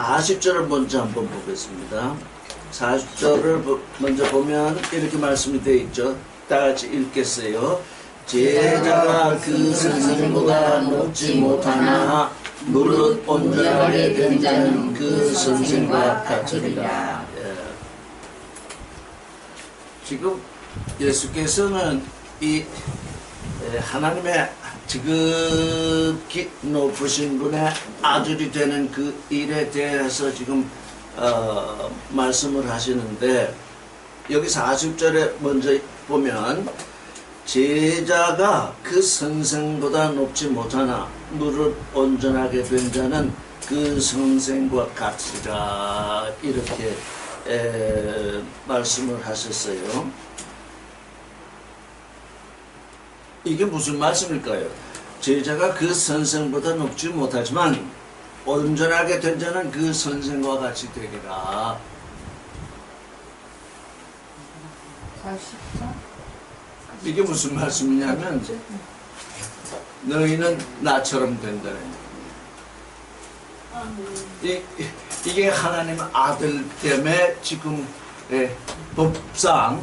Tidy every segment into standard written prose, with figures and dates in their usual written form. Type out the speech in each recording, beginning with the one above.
40절을 먼저 한번 보겠습니다. 40절을 먼저 보면 이렇게 말씀이 되어 있죠. 다 같이 읽겠어요. 제자가 그 선생보다 높지 못하나 무릇 온전하게 된 자는 그 선생과 같으리라. 지금 예수께서는 이 하나님의 지극히 높으신 분의 아들이 되는 그 일에 대해서 지금 말씀을 하시는데, 여기 40절에 먼저 보면 제자가 그 선생보다 높지 못하나 무릇 온전하게 된 자는 그 선생과 같으리라, 이렇게 말씀을 하셨어요. 이게 무슨 말씀일까요? 제자가 그 선생보다 높지 못하지만 온전하게 된 자는 그 선생과 같이 되리라. 40절? 이게 무슨 말씀이냐면 너희는 나처럼 된다는 얘기예요. 이게 하나님 아들 때문에 지금 법상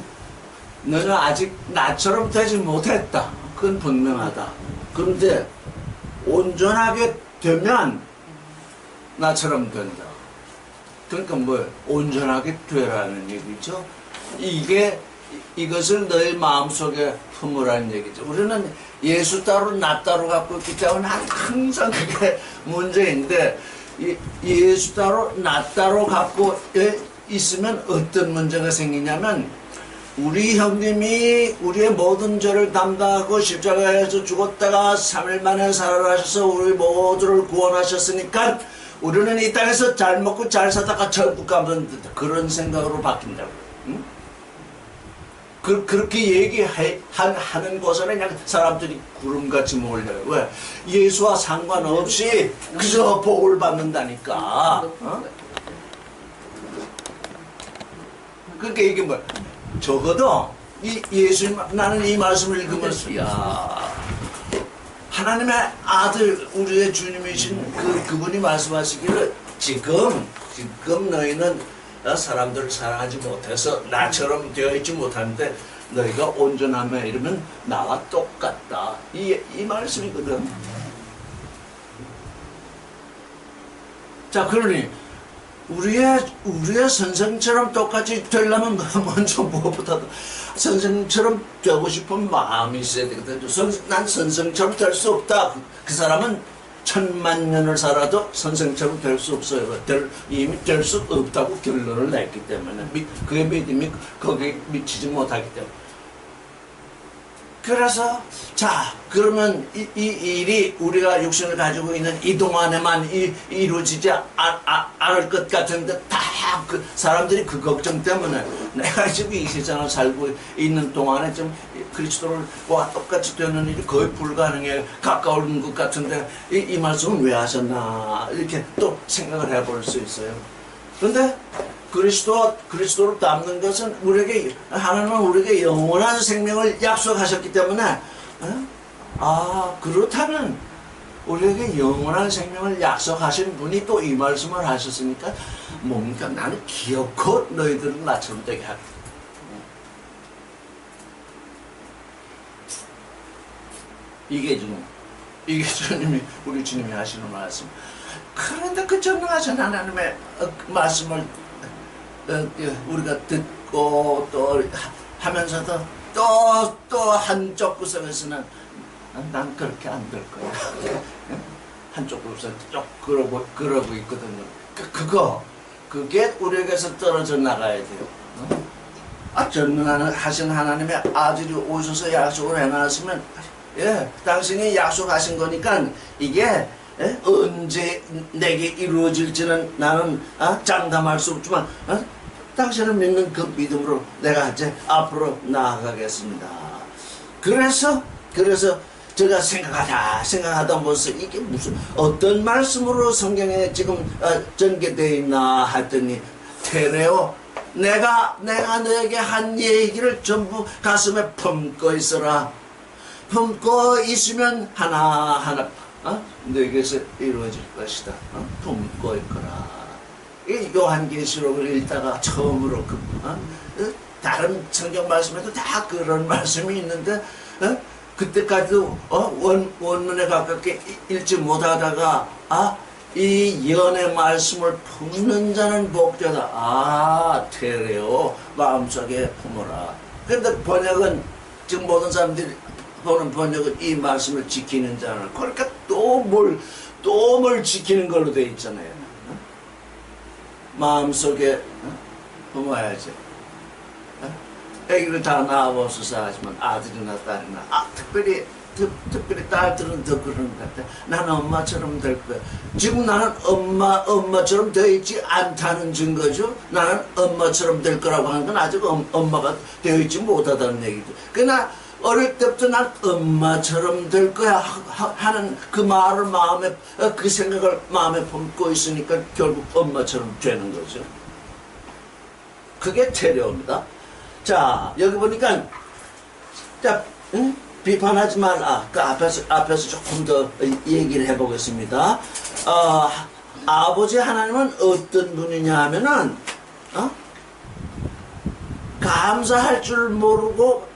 너는 아직 나처럼 되지 못했다. 그건 분명하다. 그런데 온전하게 되면 나처럼 된다. 그러니까 뭐예요? 온전하게 되라는 얘기죠. 이것을 너희 마음속에 품으라는 얘기죠. 우리는 예수 따로 나 따로 갖고 있기 때문에 항상 그게 문제인데, 예수 따로 나 따로 갖고 있으면 어떤 문제가 생기냐면, 우리 형님이 우리의 모든 죄를 담당하고 십자가에서 죽었다가 3일 만에 살아나셔서 우리 모두를 구원하셨으니까 우리는 이 땅에서 잘 먹고 잘 사다가 천국 가면 된다. 그런 생각으로 바뀐다고. 응? 그렇게 얘기하는 곳에는 그냥 사람들이 구름같이 몰려요. 왜? 예수와 상관없이 그저 복을 받는다니까. 어? 그러니까 이게 뭐야? 적어도 나는 이 말씀을 읽으면서, 야, 하나님의 아들, 우리의 주님이신 그분이 말씀하시기를 지금 너희는 사람들을 사랑하지 못해서 나처럼 되어 있지 못하는데 너희가 온전하며 이러면 나와 똑같다. 이 말씀이거든. 자, 그러니 우리의 선생처럼 똑같이 되려면 먼저 무엇보다도 선생처럼 되고 싶은 마음이 있어야 되거든. 난 선생처럼 될 수 없다. 그 사람은 1000만 년을 살아도 선생처럼 될 수 없어요. 이미 될 수 없다고 결론을 냈기 때문에, 그의 믿음이 거기에 미치지 못하기 때문에. 그래서 자, 그러면 이 일이 우리가 육신을 가지고 있는 이 동안에만 이루어지지 않을 것 같은데, 다 그 사람들이 그 걱정 때문에 내가 지금 이 세상을 살고 있는 동안에 좀 그리스도와 똑같이 되는 일이 거의 불가능해 가까운 것 같은데 이 말씀은 왜 하셨나, 이렇게 또 생각을 해볼 수 있어요. 그런데 그리스도를 닮는 것은 하나님은 우리에게 영원한 생명을 약속하셨기 때문에, 그렇다면 우리에게 영원한 생명을 약속하신 분이 또 이 말씀을 하셨으니까 뭡니까? 나는 기어코 너희들은 나처럼 되게 하겠다. 이게 우리 주님이 하시는 말씀. 그런데 그 전능하신 하나님의 말씀을 우리가 듣고 또 하면서도 또 한쪽 구석에서는 난 그렇게 안 될 거야. 한쪽 구석에서 쭉 그러고 있거든요. 그게 우리에게서 떨어져 나가야 돼요. 전능하신 하나님의 아들이 오셔서 약속을 해놨으면, 당신이 약속하신 거니까 이게 언제 내게 이루어질지는 나는 장담할 수 없지만, 당신을 믿는 그 믿음으로 내가 이제 앞으로 나아가겠습니다. 그래서 제가 생각하다 보면서 이게 어떤 말씀으로 성경에 지금 전개되어 있나 했더니, 테레오, 내가 너에게 한 얘기를 전부 가슴에 품고 있어라. 품고 있으면 하나하나 너에게서 이루어질 것이다. 품고 있거라. 이 요한계시록을 읽다가 처음으로 다른 성경 말씀에도 다 그런 말씀이 있는데 그때까지도 원문에 가깝게 읽지 못하다가 이 연의 말씀을 품는 자는 복되다. 테레오 마음속에 품어라. 그런데 번역은 지금 모든 사람들이 보는 번역은 이 말씀을 지키는 자는, 그러니까 또 뭘 지키는 걸로 돼 있잖아요. 마음속에 품어야지. 애기를 다 낳아보소서 하지만 아들이나 딸이나 특별히 딸들은 더 그런 것 같아. 나는 엄마처럼 될 거야. 지금 나는 엄마처럼 되어 있지 않다는 증거죠. 나는 엄마처럼 될 거라고 하는 건 아직 엄마가 되어 있지 못하다는 얘기죠. 그러나 어릴 때부터 난 엄마처럼 될 거야 하는 그 말을 마음에, 그 생각을 마음에 품고 있으니까 결국 엄마처럼 되는 거죠. 그게 테레오입니다. 자, 여기 보니까, 자, 비판하지 말라. 그 앞에서 조금 더 얘기를 해보겠습니다. 아버지 하나님은 어떤 분이냐 하면은, 감사할 줄 모르고,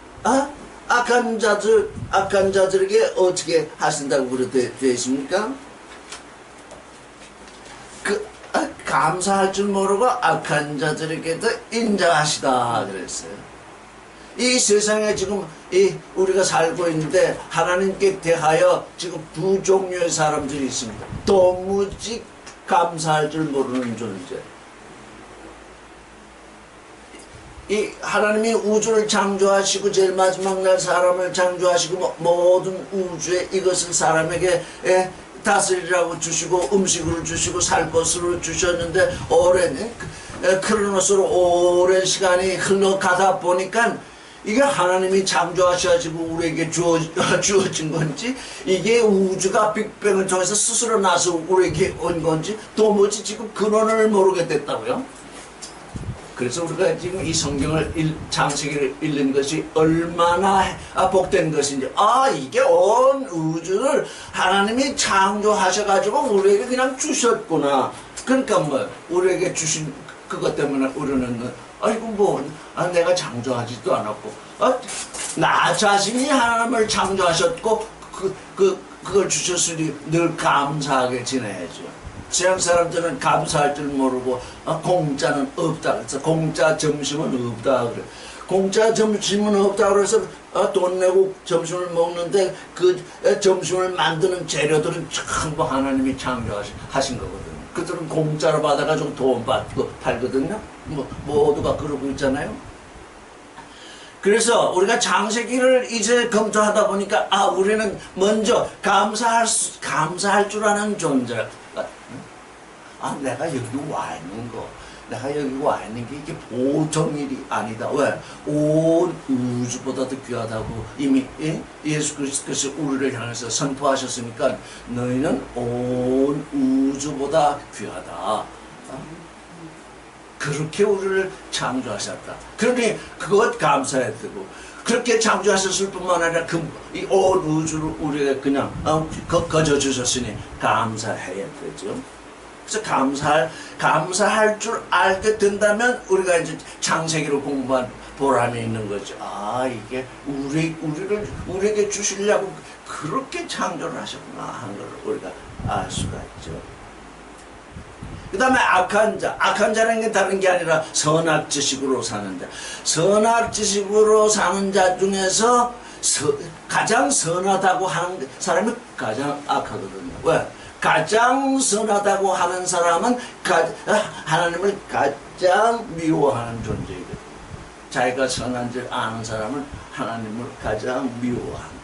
악한 자들에게 어떻게 하신다고 그렇게 되어 있습니까? 감사할 줄 모르고 악한 자들에게도 인자하시다 그랬어요. 이 세상에 지금 우리가 살고 있는데 하나님께 대하여 지금 두 종류의 사람들이 있습니다. 도무지 감사할 줄 모르는 존재. 이 하나님이 우주를 창조하시고 제일 마지막 날 사람을 창조하시고 모든 우주에 이것을 사람에게 다스리라고 주시고 음식을 주시고 살 것으로 주셨는데 오랜 크로노스로 오랜 시간이 흘러가다 보니까 이게 하나님이 창조하셔가지고 우리에게 주어진 건지 이게 우주가 빅뱅을 통해서 스스로 나서 우리에게 온 건지 도무지 지금 근원을 모르게 됐다고요. 그래서 우리가 지금 이 성경을 창세기를 읽는 것이 얼마나 복된 것인지, 이게 온 우주를 하나님이 창조하셔가지고 우리에게 그냥 주셨구나. 그러니까 우리에게 주신 그것 때문에 우리는 내가 창조하지도 않았고 나 자신이 하나님을 창조하셨고 그걸 주셨으니 늘 감사하게 지내야죠. 세상 사람들은 감사할 줄 모르고 공짜는 없다 그래서 공짜 점심은 없다 그래. 공짜 점심은 없다 그래서 돈 내고 점심을 먹는데 그 점심을 만드는 재료들은 전부 하나님이 창조하신 거거든요. 그들은 공짜로 받아가지고 돈 받고 팔거든요. 모두가 그러고 있잖아요. 그래서 우리가 창세기를 이제 검토하다 보니까 우리는 먼저 감사할 줄 아는 존재. 내가 여기 와 있는 거, 내가 여기 와 있는 게 이게 보통 일이 아니다. 왜? 온 우주보다도 귀하다고 이미 예수 그리스도께서 우리를 향해서 선포하셨으니까 너희는 온 우주보다 귀하다. 그렇게 우리를 창조하셨다. 그러니 그것 감사해야 되고, 그렇게 창조하셨을 뿐만 아니라 이 온 우주를 우리가 그냥 거저 주셨으니 감사해야 되죠. 그래서 감사할 줄 알게 된다면 우리가 이제 창세기를 공부한 보람이 있는 거죠. 이게 우리에게 주시려고 그렇게 창조를 하셨구나 하는 걸 우리가 알 수가 있죠. 그 다음에 악한 자라는 게 다른 게 아니라 선악지식으로 사는 자. 선악지식으로 사는 자 중에서 가장 선하다고 하는 사람이 가장 악하거든요. 왜? 가장 선하다고 하는 사람은 하나님을 가장 미워하는 존재이거든요. 자기가 선한 줄 아는 사람은 하나님을 가장 미워한다.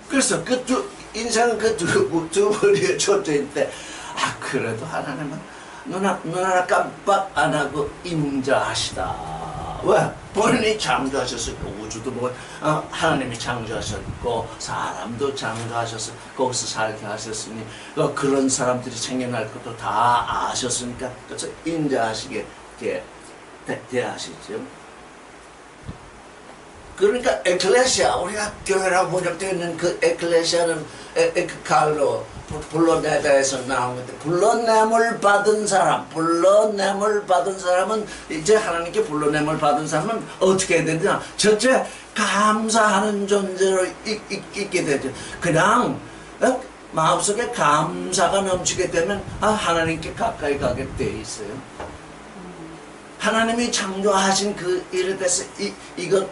그래서 인생은 두 머리에 젖어있대. 그래도 하나님은 눈 하나 깜빡 안 하고 인자하시다. 왜? 본인이 창조하셨으니까 우주도 하나님이 창조하셨고 사람도 창조하셔서 거기서 살게 하셨으니 그런 사람들이 생겨날 것도 다 아셨으니까 그래서 인자하시게 대하시죠. 그러니까 에클레시아, 우리가 교회라고 번역되어 있는 그 에클레시아는 에크칼로 불러내다에서 나온 건데, 불러냄을 받은 사람은 이제 하나님께 불러냄을 받은 사람은 어떻게 해야 되냐? 첫째, 감사하는 존재로 있게 되죠. 그냥 마음속에 감사가 넘치게 되면 하나님께 가까이 가게 돼 있어요. 하나님이 창조하신 그 일에 대해서 이건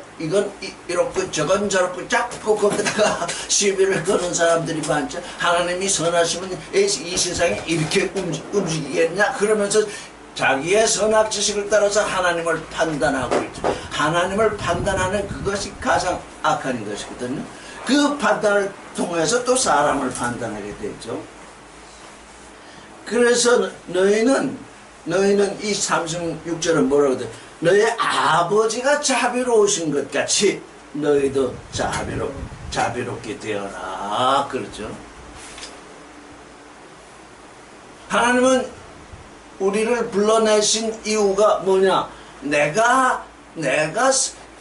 이렇고 저건 저렇고 자꾸 거기다가 시비를 거는 사람들이 많죠. 하나님이 선하시면 이 세상이 이렇게 움직이겠냐 그러면서 자기의 선악 지식을 따라서 하나님을 판단하고 있죠. 하나님을 판단하는 그것이 가장 악한 것이거든요. 그 판단을 통해서 또 사람을 판단하게 되죠. 그래서 너희는 이 36절은 뭐라고 돼? 너희 아버지가 자비로우신 것 같이 너희도 자비롭게 되어라. 그렇죠? 하나님은 우리를 불러내신 이유가 뭐냐? 내가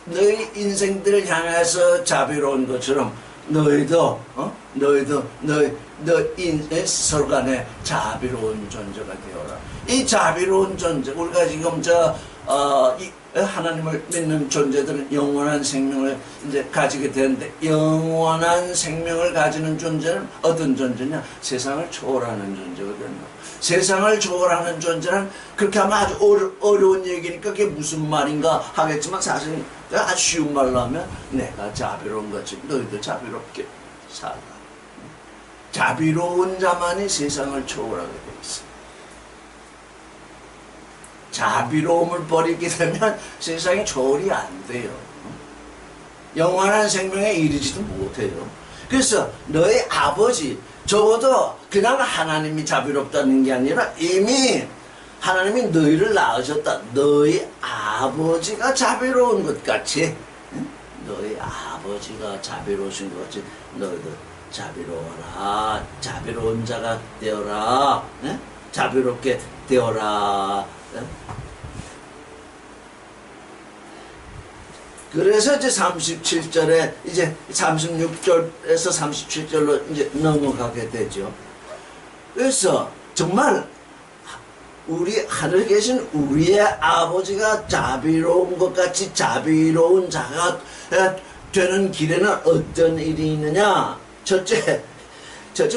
너희 인생들을 향해서 자비로운 것처럼 너희도 서로 간에 자비로운 존재가 되어라. 이 자비로운 존재, 우리가 지금 하나님을 믿는 존재들은 영원한 생명을 이제 가지게 되는데, 영원한 생명을 가지는 존재는 어떤 존재냐? 세상을 초월하는 존재거든요. 세상을 초월하는 존재는 그렇게 하면 아주 어려운 얘기니까 그게 무슨 말인가 하겠지만, 사실 아주 쉬운 말로 하면 내가 자비로운 것처럼 너희도 자비롭게 살아. 자비로운 자만이 세상을 초월하게 돼 있어. 자비로움을 버리게 되면 세상이 초월이 안 돼요. 영원한 생명에 이르지도 못해요. 그래서 너희 아버지, 적어도 그냥 하나님이 자비롭다는 게 아니라 이미 하나님이 너희를 낳으셨다. 너희 아버지가 자비로운 것 같이, 너희 아버지가 자비로우신 것 같이 너희도 자비로워라. 자비로운 자가 되어라. 자비롭게 되어라. 그래서 이제 37절에 이제 36절에서 37절로 이제 넘어가게 되죠. 그래서 정말 우리 하늘에 계신 우리의 아버지가 자비로운 것 같이 자비로운 자가 되는 길에는 어떤 일이 있느냐? 첫째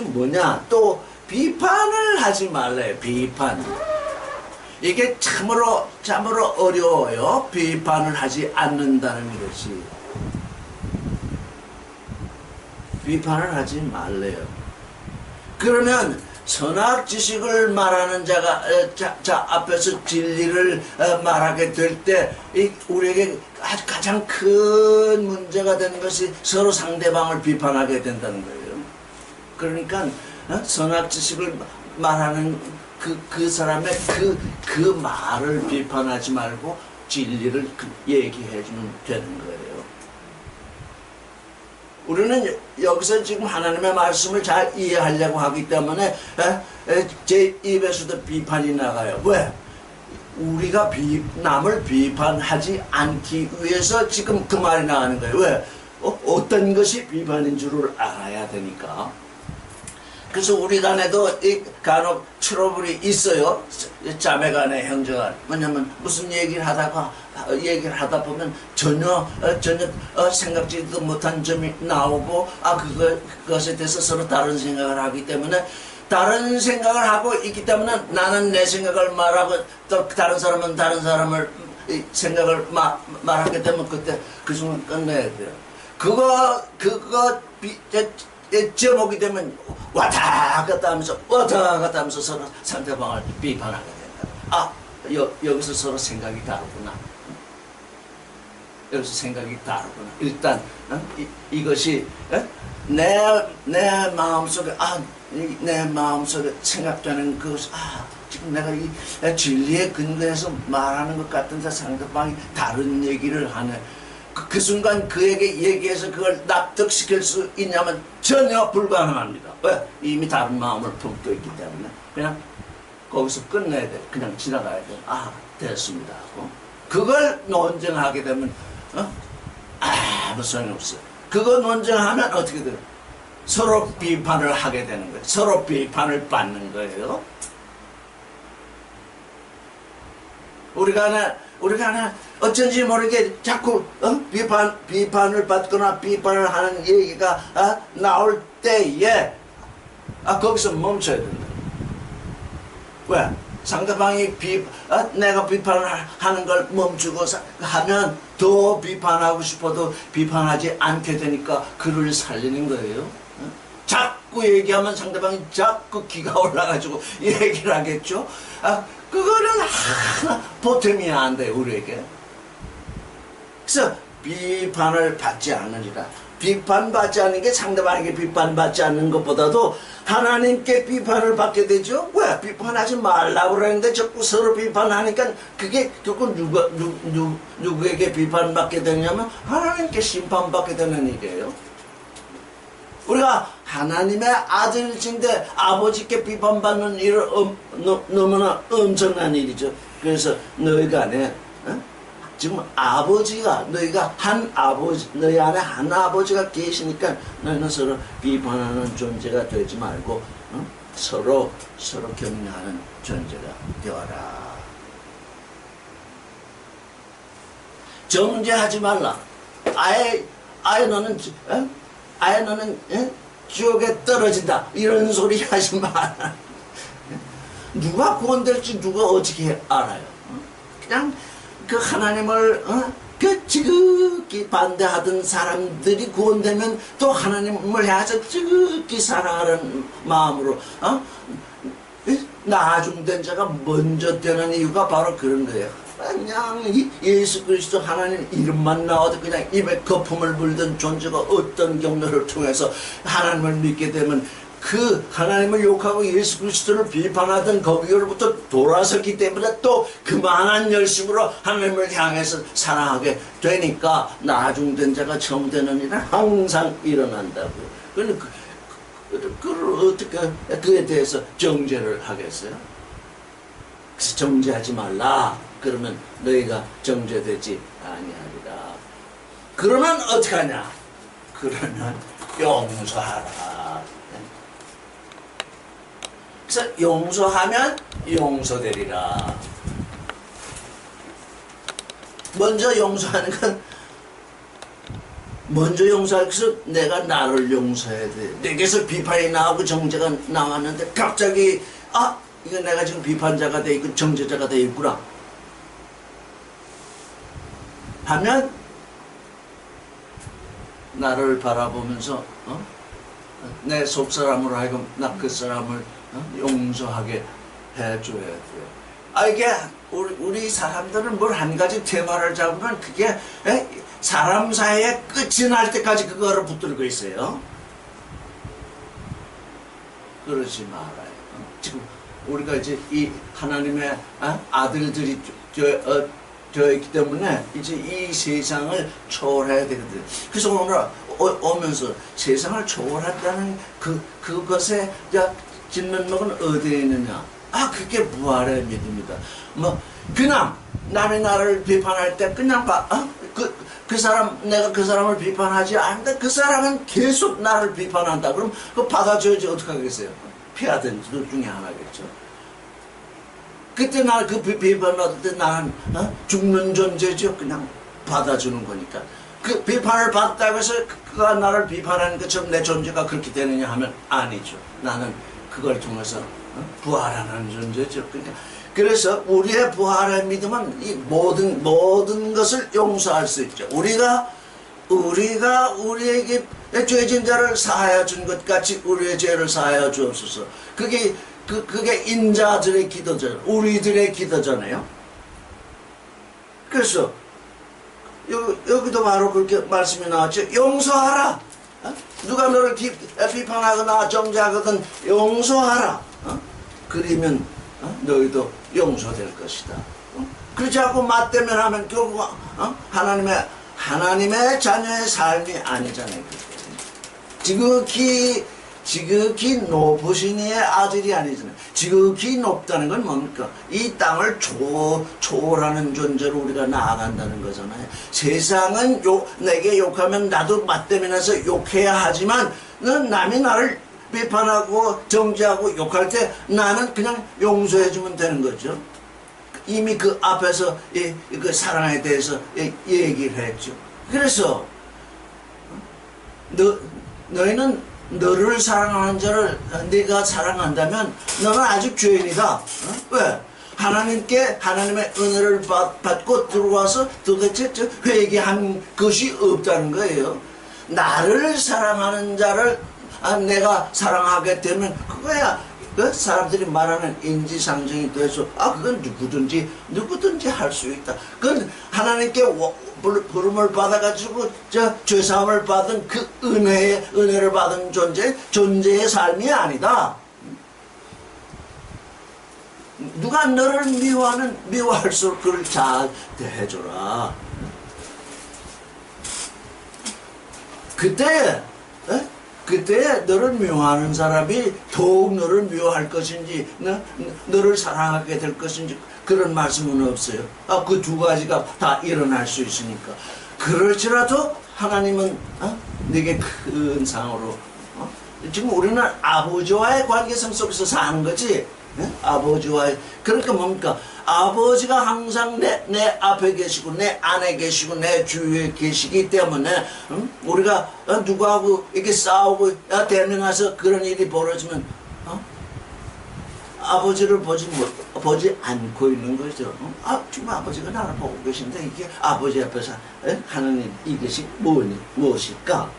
뭐냐? 또 비판을 하지 말래. 비판. 이게 참으로 어려워요. 비판을 하지 않는다는 것이. 비판을 하지 말래요. 그러면 선악 지식을 말하는 자 앞에서 진리를 말하게 될 때 우리에게 가장 큰 문제가 되는 것이 서로 상대방을 비판하게 된다는 거예요. 그러니까 선악 지식을 말하는 그 사람의 그 말을 비판하지 말고 진리를 얘기해주면 되는 거예요. 우리는 여기서 지금 하나님의 말씀을 잘 이해하려고 하기 때문에 제 입에서도 비판이 나가요. 왜? 우리가 남을 비판하지 않기 위해서 지금 그 말이 나가는 거예요. 왜? 어떤 것이 비판인 줄을 알아야 되니까. 그래서 우리 간에도 간혹 트러블이 있어요. 자매 간에, 형제 간에. 왜냐면 무슨 얘기를 하다 보면 전혀 생각지도 못한 점이 나오고, 그것에 대해서 서로 다른 생각을 하기 때문에, 다른 생각을 하고 있기 때문에 나는 내 생각을 말하고 또 다른 사람은 다른 사람을 생각을 말하게 되면 그때 그 순간 끝내야 돼요. 그거 제목이 되면 왔다 갔다 하면서 서로 상대방을 비판하게 된다. 여기서 서로 생각이 다르구나. 여기서 생각이 다르구나. 일단 이것이 내 마음속에 내 마음속에 생각되는 그것, 지금 내가 이 진리에 근거해서 말하는 것 같은데 상대방이 다른 얘기를 하네. 그 순간 그에게 얘기해서 그걸 납득시킬 수 있냐면 전혀 불가능합니다. 왜? 이미 다른 마음을 품고 있기 때문에. 그냥 거기서 끝내야 돼. 그냥 지나가야 돼. 됐습니다 하고. 그걸 논쟁하게 되면 아무 소용이 없어. 그거 논쟁하면 어떻게 돼요? 서로 비판을 하게 되는 거예요. 서로 비판을 받는 거예요. 우리가 어쩐지 모르게 자꾸 비판을 받거나 비판을 하는 얘기가 나올 때에 거기서 멈춰야 된다. 왜? 상대방이 내가 비판을 하는 걸 멈추고 하면 더 비판하고 싶어도 비판하지 않게 되니까 그를 살리는 거예요. 자꾸 얘기하면 상대방이 자꾸 기가 올라가지고 얘기를 하겠죠. 그거는 하나 보탬이 안 돼, 우리에게. 그래서 비판을 받지 않으리라. 비판받지 않는 게 상대방에게 비판받지 않는 것보다도 하나님께 비판을 받게 되죠. 왜? 비판하지 말라고 그러는데 자꾸 서로 비판하니까 그게 결국 누구에게 비판받게 되냐면 하나님께 심판받게 되는 일이에요. 우리가 하나님의 아들인데 아버지께 비판받는 일은 너무나 엄청난 일이죠. 그래서 너희 간에 지금 아버지가 너희가 너희 안에 한 아버지가 계시니까 너희는 서로 비판하는 존재가 되지 말고 서로 격려하는 존재가 되어라. 정죄하지 말라. 아예 너는 지옥에 떨어진다. 이런 소리 하지 마라. 누가 구원될지 누가 어떻게 알아요? 그냥 그 하나님을 지극히 반대하던 사람들이 구원되면 또 하나님을 향해서 지극히 사랑하는 마음으로 나중된 자가 먼저 되는 이유가 바로 그런 거예요. 그냥 예수 그리스도 하나님 이름만 나와도 그냥 입에 거품을 불던 존재가 어떤 경로를 통해서 하나님을 믿게 되면 그 하나님을 욕하고 예수 그리스도를 비판하던 거기로부터 돌아섰기 때문에 또 그만한 열심으로 하나님을 향해서 사랑하게 되니까 나중된 자가 처음 되는 일은 항상 일어난다고요. 그러니까 그걸 어떻게 그에 대해서 정죄를 하겠어요? 그래서 정죄하지 말라. 그러면 너희가 정죄되지 아니하리라. 그러면 어떻게 하냐? 그러면 용서하라. 그래서 용서하면 용서되리라. 먼저 용서하는 건 그래서 내가 나를 용서해야 돼. 내게서 비판이 나오고 정죄가 나왔는데 갑자기 이거 내가 지금 비판자가 돼 있고 정죄자가 돼 있구나 하면 나를 바라보면서 내 속사람으로 하여금 나 그 사람을 용서하게 해줘야 돼요. 이게 우리 사람들은 뭘 한 가지 테마를 잡으면 그게 사람 사이에 끝이 날 때까지 그거를 붙들고 있어요. 그러지 말아요. 지금 우리가 이제 이 하나님의 아들들이 되어 있기 때문에 이제 이 세상을 초월해야 되거든요. 그래서 오늘 오면서 세상을 초월한다는 그것에 진면목은 어디에 있느냐? 그게 부활의 믿음이다. 그냥 남의 나를 비판할 때 그냥 그 사람 내가 그 사람을 비판하지 않는데 그 사람은 계속 나를 비판한다. 그럼 그거 받아줘야지 어떻게 하겠어요? 피하든 둘 중에 하나겠죠. 그때 나 그 비판 받을 때 나는 죽는 존재죠. 그냥 받아주는 거니까. 그 비판을 받다고 해서 그가 나를 비판하는 것처럼 내 존재가 그렇게 되느냐 하면 아니죠. 나는 그걸 통해서 부활하는 존재죠. 그래서 우리의 부활의 믿음은 이 모든 것을 용서할 수 있죠. 우리가 우리에게 죄진 자를 사하여 준 것 같이 우리의 죄를 사하여 주옵소서. 그게 인자들의 기도잖아요. 우리들의 기도잖아요. 그래서 여기도 바로 그렇게 말씀이 나왔죠. 용서하라. 누가 너를 비판하거나 정죄하거든 용서하라. 그러면 너희도 용서될 것이다. 그렇지 않고 맞대면 하면 결국 하나님의 자녀의 삶이 아니잖아요. 지극히 지극히 높으신 이의 아들이 아니잖아요. 지극히 높다는 건 뭡니까? 이 땅을 초월하는 존재로 우리가 나아간다는 거잖아요. 세상은 내게 욕하면 나도 맞대면서 욕해야 하지만 남이 나를 비판하고 정죄하고 욕할 때 나는 그냥 용서해주면 되는 거죠. 이미 그 앞에서 그 사랑에 대해서 얘기를 했죠. 그래서 너희는 너를 사랑하는 자를 네가 사랑한다면 너는 아직 죄인이다. 왜? 하나님께 하나님의 은혜를 받고 들어와서 도대체 회개한 것이 없다는 거예요. 나를 사랑하는 자를 내가 사랑하게 되면 그거야. 그 사람들이 말하는 인지상정이 돼서 그건 누구든지 할 수 있다. 그건 하나님께 부름을 받아가지고 죄사함을 받은 그 은혜를 받은 존재의 삶이 아니다. 누가 너를 미워할수록 그를 잘 대해줘라. 그때 너를 미워하는 사람이 더욱 너를 미워할 것인지 너를 사랑하게 될 것인지 그런 말씀은 없어요. 그 두 가지가 다 일어날 수 있으니까. 그럴지라도 하나님은 네게 큰 상으로 지금 우리는 아버지와의 관계성 속에서 사는 거지. 아버지와의 그러니까 뭡니까? 아버지가 항상 내 앞에 계시고 내 안에 계시고 내 주위에 계시기 때문에 우리가 누구하고 이렇게 싸우고 대면해서 그런 일이 벌어지면 아버지를 보지 않고 있는 거죠. 지금 아버지가 나를 보고 계신데 이게 아버지 앞에서 하는 이것이 무엇일까?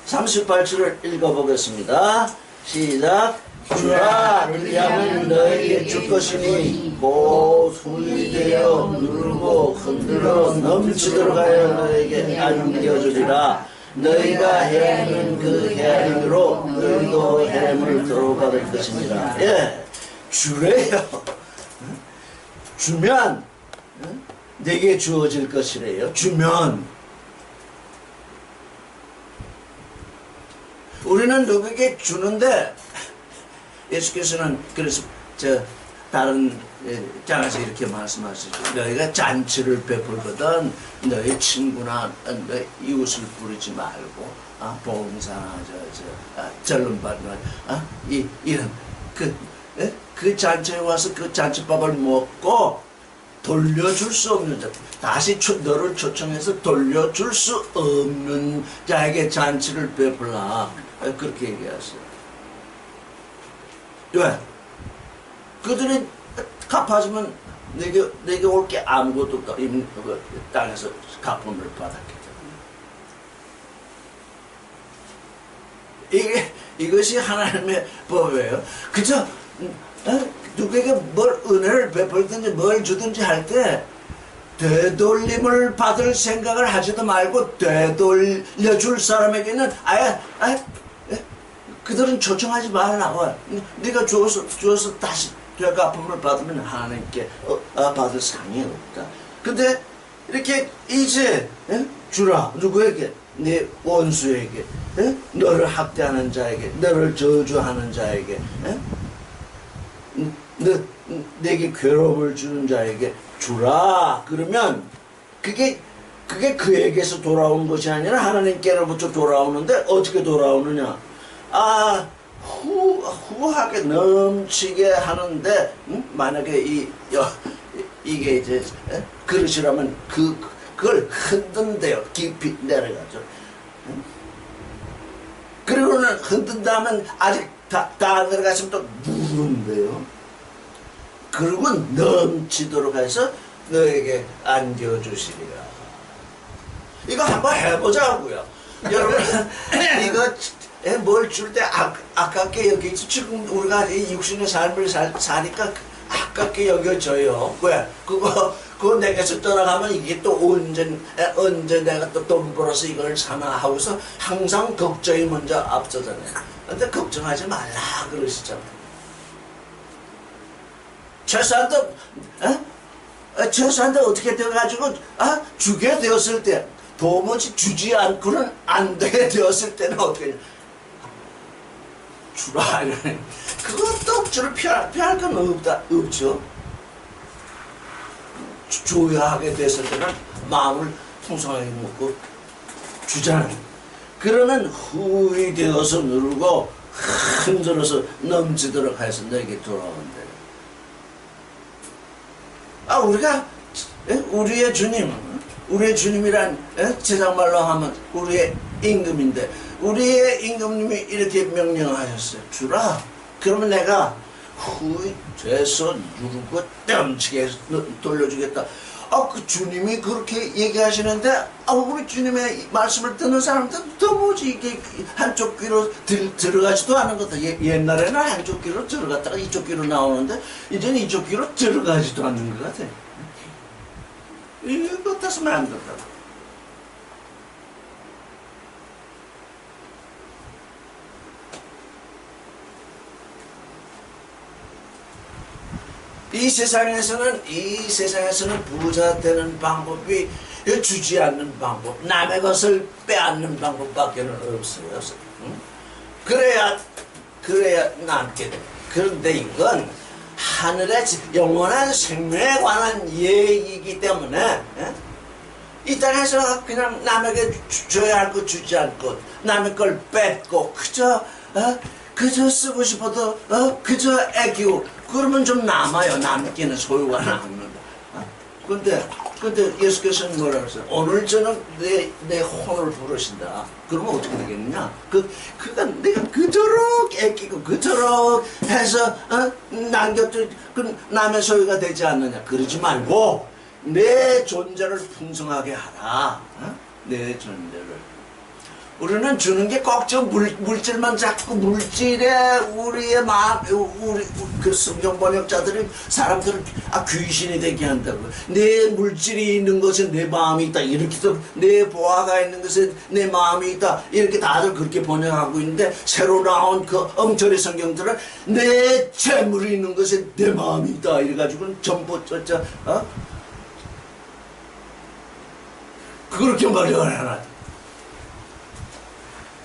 38절을 읽어보겠습니다. 시작. 주라 일량을 너에게 줄 것이니 곧 손이 되어 누르고 흔들어 넘치도록 하여 너에게 안겨주리라. 너희가 헤아리는 그 헤아림으로 너희도 헤아림을 들어받을 것이니라. 주래요. 주면 내게 주어질 것이래요. 주면 우리는 누구에게 주는데 예수께서는 그래서 다른 장에서 이렇게 말씀하시죠. 너희가 잔치를 베풀거든 너희 친구나 너희 이웃을 부르지 말고 봉사나 절름받는 이런 그 잔치에 와서 그 잔치밥을 먹고 돌려줄 수 없는 자, 다시 너를 초청해서 돌려줄 수 없는 자에게 잔치를 베풀라. 그렇게 얘기하세요. 왜? 그들이 갚아주면 내게 올 게 아무것도 없다. 땅에서 갚음을 받았기 때문에. 이것이 하나님의 법이에요. 그저 누구에게 뭘 은혜를 베풀든지 뭘 주든지 할 때 되돌림을 받을 생각을 하지도 말고 되돌려줄 사람에게는 아예 그들은 초청하지 말라고. 네가 주어서 다시 갚음을 받으면 하나님께 받을 상이 없다. 근데 이렇게 이제 주라. 누구에게? 네 원수에게, 너를 학대하는 자에게, 너를 저주하는 자에게, 내게 괴로움을 주는 자에게 주라. 그러면 그게 그에게서 돌아오는 것이 아니라 하나님께로부터 돌아오는데 어떻게 돌아오느냐? 후하게 넘치게 하는데 만약에 이게 이제 그릇이라면 그걸 흔든대요. 깊이 내려가죠. 그리고는 흔든 다음에 아직 다 내려가시면 또 누른대요. 그리고 넘치도록 해서 너에게 안겨주시리라. 이거 한번 해보자고요. 여러분 이거 뭘 줄 때 아깝게 여기지. 지금 우리가 이 육신의 삶을 사니까 아깝게 여겨져요. 왜? 그거 내게서 떠나가면 이게 또 언제 내가 또 돈 벌어서 이걸 사나 하고서 항상 걱정이 먼저 앞서잖아요. 근데 걱정하지 말라 그러시잖아요. 최소한도 어떻게 돼가지고 주게 되었을 때 도무지 주지 않고는 안 되게 되었을 때는 어떻게 하냐. 주라. 그것도 억지로 피할 건 없죠. 줘야 하게 됐을 때는 마음을 풍성하게 먹고 주자는. 그러는 후이 되어서 누르고 흔들어서 넘치도록 해서 내게 돌아온대. 우리가 우리의 주님, 우리의 주님이란 제장말로 하면 우리의 임금인데, 우리의 임금님이 이렇게 명령하셨어요. 주라. 그러면 내가 후이 돼서 누르고 땜치게 돌려주겠다. 그 주님이 그렇게 얘기하시는데, 우리 주님의 말씀을 듣는 사람들은 도무지 이게 한쪽 귀로 들어가지도 않은 거다. 옛날에는 한쪽 귀로 들어갔다가 이쪽 귀로 나오는데, 이제는 이쪽 귀로 들어가지도 않는 것 같아. 이거 같았으면 안 된다. 이 세상에서는 부자 되는 방법이 주지 않는 방법, 남의 것을 빼앗는 방법밖에 없어요. 그래야 남게 돼. 그런데 이건 하늘의 영원한 생명에 관한 얘기이기 때문에 이 땅에서 그냥 남에게 줘야 할 것 주지 않고, 남의 걸 뺏고 그저 쓰고 싶어도 그저 애기고, 그러면 좀 남아요. 남기는 소유가 남는다. 근데 예수께서는 뭐라 그랬어요? 오늘 저는 내 혼을 부르신다. 그러면 어떻게 되겠느냐? 그건 내가 그토록 애끼고 그토록 해서 남겼던 그 남의 소유가 되지 않느냐? 그러지 말고 내 존재를 풍성하게 하라. 내 존재를. 우리는 주는 게 꼭 저 물질만 자꾸 물질에 우리의 마음, 우리 그 성경 번역자들이 사람들을 귀신이 되게 한다고. 내 물질이 있는 것에 내 마음이 있다. 이렇게도 내 보아가 있는 것에 내 마음이 있다. 이렇게 다들 그렇게 번역하고 있는데, 새로 나온 그 엉터리 성경들은 내 재물이 있는 것에 내 마음이 있다. 이래가지고 전부 그렇게 번역을 해놔.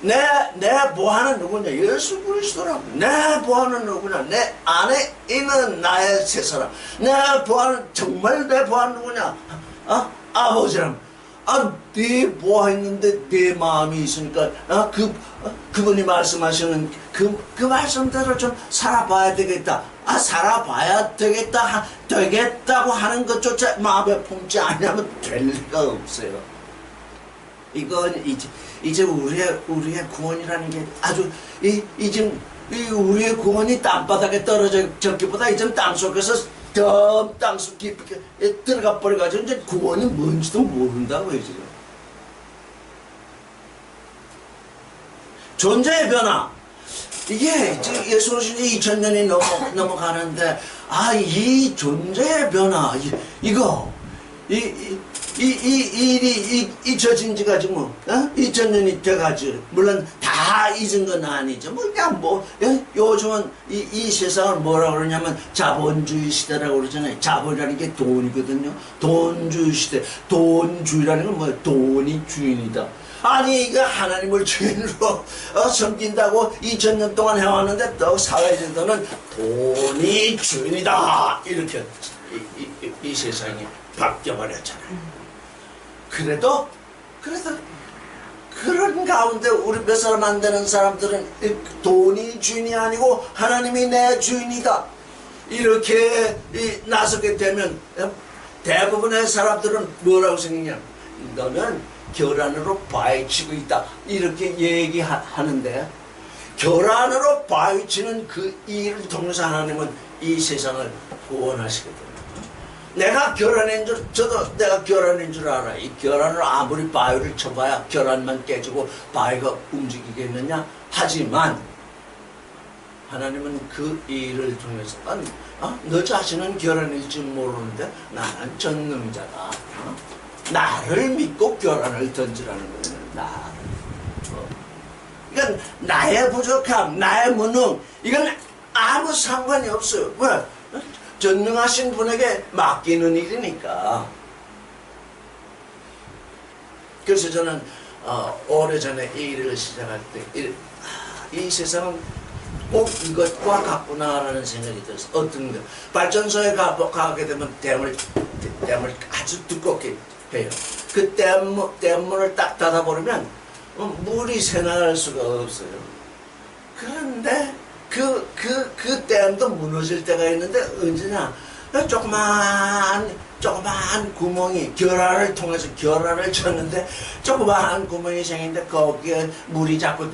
내 보아는 누구냐? 예수 그리스도라고. 내 보아는 누구냐? 내 안에 있는 나의 새 사람. 내 보아는, 정말 내 보아는 누구냐? 아버지랑. 네 보아 있는데 네 마음이 있으니까 그분이 말씀하시는 그 말씀대로 좀 살아봐야 되겠다. 살아봐야 되겠다고 하는 것조차 마음에 품지 않으면 될 리가 없어요. 이건 이제 우리의 구원이라는 게 아주 이제 우리의 구원이 땅바닥에 떨어졌기보다 이제 땅속에서 땅속 깊게 들어가 버려가지고 이제 구원이 뭔지도 모른다고요 지금. 존재의 변화. 이게 예수 오신 지 2000년이 넘어가는데, 이 존재의 변화, 이거 이 일이 잊혀진 지가 지금 2000년이 돼가지고, 물론 다 잊은 건 아니죠. 그냥 요즘은 이 세상을 뭐라 그러냐면 자본주의 시대라고 그러잖아요. 자본이라는 게 돈이거든요. 돈주의 시대. 돈주의라는 건 뭐예요? 돈이 주인이다. 이거 하나님을 주인으로 섬긴다고 2000년 동안 해왔는데, 또 사회에서는 돈이 주인이다. 이렇게 이 세상이 바뀌어버렸잖아요. 그래도 그런 가운데 우리 몇 사람 안 되는 사람들은 돈이 주인이 아니고 하나님이 내 주인이다. 이렇게 나서게 되면 대부분의 사람들은 뭐라고 생각하냐? 너는 결안으로 바위치고 있다. 이렇게 얘기하는데, 결안으로 바위치는 그 일을 통해서 하나님은 이 세상을 구원하시거든요. 내가 결안인 줄, 저도 내가 결안인 줄 알아. 이 결안을 아무리 바위를 쳐봐야 결안만 깨지고 바위가 움직이겠느냐? 하지만 하나님은 그 일을 통해서 너 자신은 결안일지 모르는데 나는 전능자다. 나를 믿고 결안을 던지라는 거예요. 나를. 이건 나의 부족함, 나의 무능, 이건 아무 상관이 없어요. 왜? 전능하신 분에게 맡기는 일이니까. 그래서 저는 오래전에 이 일을 시작할 때 이 세상은 꼭 이것과 같구나라는 생각이 들어서 어떤 거 발전소에 가게 되면 댐을 아주 두껍게 해요. 그 댐문을 딱 닫아버리면 물이 새나갈 수가 없어요. 그런데 그 댐도 무너질 때가 있는데 언제나 조그만 구멍이 결합을 통해서 결합을 쳤는데 조그만 구멍이 생긴데 거기에 물이 자꾸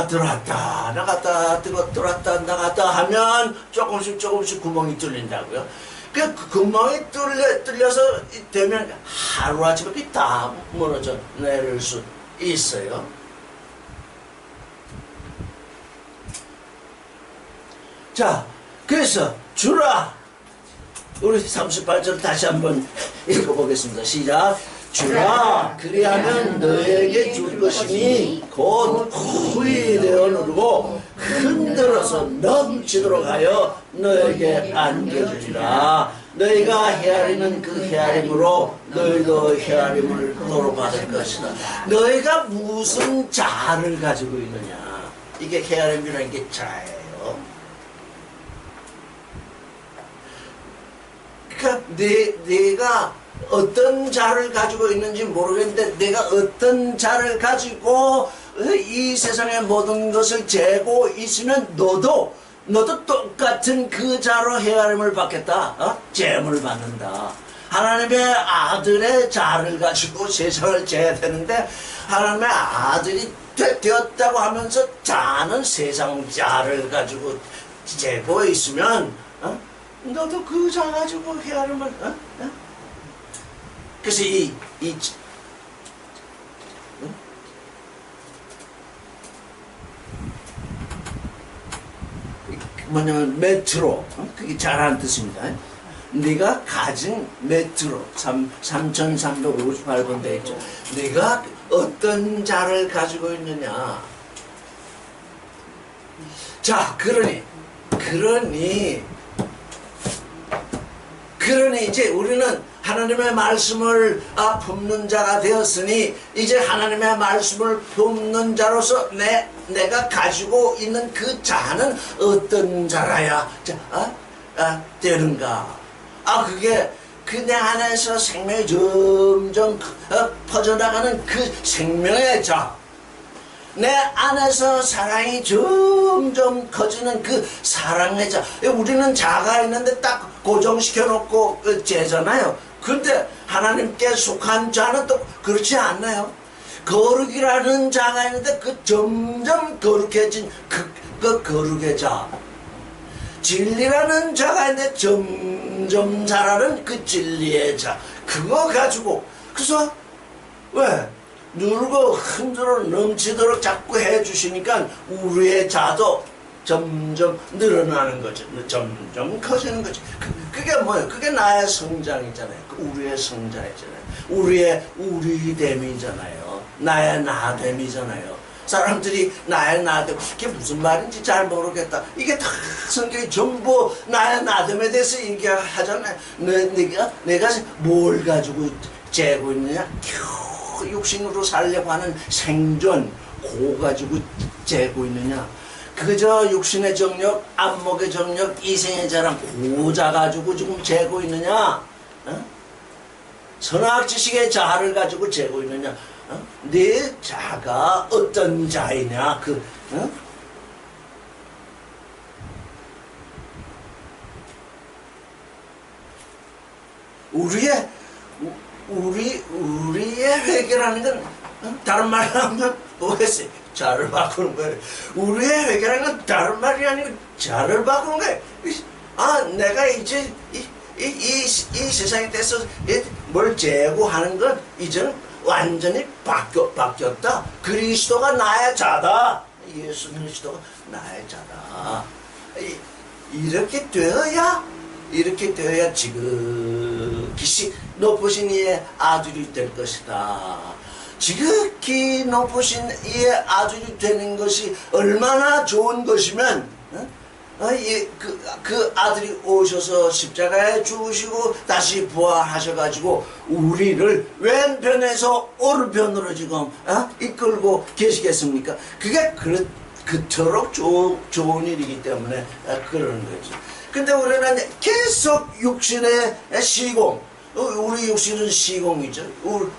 들어왔다 나갔다 들어왔다 나갔다 하면 조금씩 구멍이 뚫린다고요. 그 구멍이 뚫려서 되면 하루아침에 다 무너져 내릴 수 있어요. 자, 그래서 주라. 우리 38절 다시 한번 읽어보겠습니다. 시작. 주라 그리하면 너에게 줄 것이니 곧 후히 되어 누르고 흔들어서 넘치도록 하여 너에게 안겨주리라. 너희가 헤아리는 그 헤아림으로 너희도 헤아림을 도로 받을 것이다. 너희가 무슨 자를 가지고 있느냐. 이게 헤아림이라는 게 자예요. 그러니까 내가 어떤 자를 가지고 있는지 모르겠는데 내가 어떤 자를 가지고 이 세상의 모든 것을 재고 있으면 너도 똑같은 그 자로 헤아림을 받겠다. 재물을 받는다. 하나님의 아들의 자를 가지고 세상을 재야 되는데 하나님의 아들이 되었다고 하면서 자는 세상 자를 가지고 재고 있으면 너도 그 자 가지고 헤아림을 그래서 뭐냐면 메트로 그게 자라는 뜻입니다. 네가 가진 메트로 3358번 돼 있죠. 네가 어떤 자를 가지고 있느냐. 자, 그러니 이제 우리는 하나님의 말씀을 품는 자가 되었으니 이제 하나님의 말씀을 품는 자로서 내가 가지고 있는 그 자는 어떤 자라야 되는가. 그게 그 내 안에서 생명이 점점 퍼져나가는 그 생명의 자. 내 안에서 사랑이 점점 커지는 그 사랑의 자. 우리는 자가 있는데 딱 고정시켜 놓고 재잖아요. 근데 하나님께 속한 자는 또 그렇지 않나요? 거룩이라는 자가 있는데 그 점점 거룩해진 그 거룩의 자. 진리라는 자가 있는데 점점 자라는 그 진리의 자. 그거 가지고 그래서 왜? 누르고 흔들어 넘치도록 자꾸 해주시니까 우리의 자도 점점 늘어나는 거죠. 점점 커지는 거죠. 그게 뭐예요? 그게 나의 성장이잖아요. 우리의 성장이잖아요. 우리됨이잖아요. 나의 나됨이잖아요. 사람들이 나의 나됨, 그게 무슨 말인지 잘 모르겠다. 이게 다 성경이 전부 나의 나됨에 대해서 얘기하잖아요. 내가 뭘 가지고 재고 있느냐? 육신으로 살려고 하는 생존, 고 가지고 재고 있느냐? 그저 육신의 정력, 안목의 정력, 이생의 자랑, 고자 가지고 지금 재고 있느냐? 선악 지식의 자를 가지고 재고 있느냐? 내 자가 어떤 자이냐? 우리의 회개라는 건 다른 말로 하면 뭐겠어요? 자를 바꾸는 거예요. 우리의 회개라는 건 다른 말이 아니고 자를 바꾸는 거예요. 내가 이제 이 세상에 대해서 뭘 제고하는 건 이제는 완전히 바뀌었다. 그리스도가 나의 자다. 예수 그리스도가 나의 자다. 이렇게 되어야 지극히 높으신 이의 아들이 될 것이다. 지극히 높으신 이의 아들이 되는 것이 얼마나 좋은 것이면 그 아들이 오셔서 십자가에 죽으시고 다시 부활하셔가지고 우리를 왼편에서 오른편으로 지금 이끌고 계시겠습니까? 그게 그토록 좋은 일이기 때문에 그러는 거죠. 근데 우리는 계속 육신의 시공, 우리 육신은 시공이죠.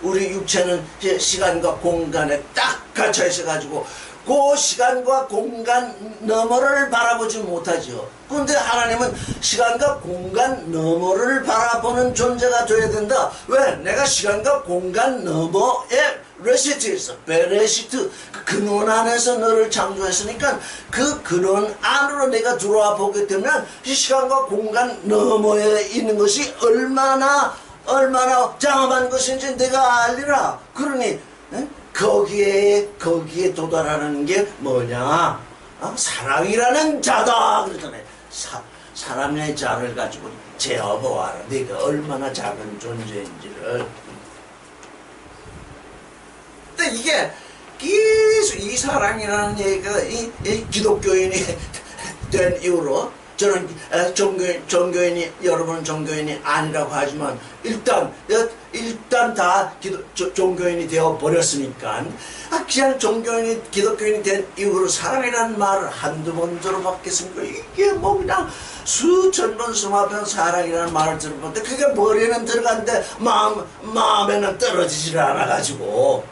우리 육체는 시간과 공간에 딱 갇혀 있어가지고 그 시간과 공간 너머를 바라보지 못하죠. 그런데 하나님은 시간과 공간 너머를 바라보는 존재가 되어야 된다. 왜? 내가 시간과 공간 너머에 레시트에서 베레시트 그 근원 안에서 너를 창조했으니까 그 근원 안으로 내가 들어와 보기 때문에 이 시간과 공간 너머에 있는 것이 얼마나 장엄한 것인지 내가 알리라. 그러니 거기에 도달하는 게 뭐냐? 사랑이라는 자다 그러잖아요. 사랑의 자를 가지고 재어보아라. 네가 얼마나 작은 존재인지를. 근데 이게 계속 이 사랑이라는 얘기가 이 기독교인이 된 이후로 저는 종교인이 여러분은 종교인이 아니라고 하지만 일단 다 종교인이 되어 버렸으니까 그냥 종교인이 기독교인이 된 이후로 사랑이라는 말을 한두 번 들어봤겠습니까? 이게 뭐 그냥 수천 번 수만 번 사랑이라는 말을 들어봤는데 그게 머리에는 들어갔는데 마음에는 떨어지질 않아가지고.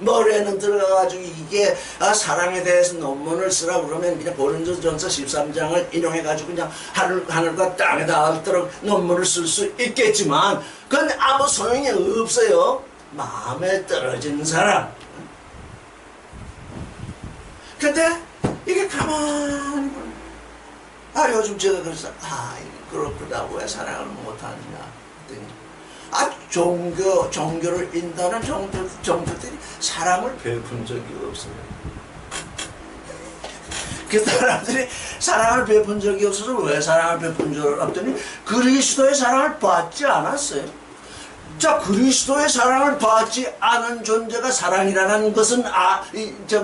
머리에는 들어가가지고 이게 사랑에 대해서 논문을 쓰라 그러면 그냥 고린도전서 13장을 인용해가지고 그냥 하늘과 땅에 닿도록 논문을 쓸 수 있겠지만 그건 아무 소용이 없어요. 마음에 떨어진 사람. 근데 이게 가만히 보면 요즘 제가 그래서 그렇구나 왜 사랑을 못하느냐 종교를 인도하는 종교들이 사랑을 베푼 적이 없어요. 그 사람들이 사랑을 베푼 적이 없어서 왜 사랑을 베푼 줄 알았더니 그리스도의 사랑을 받지 않았어요. 자, 그리스도의 사랑을 받지 않은 존재가 사랑이라는 것은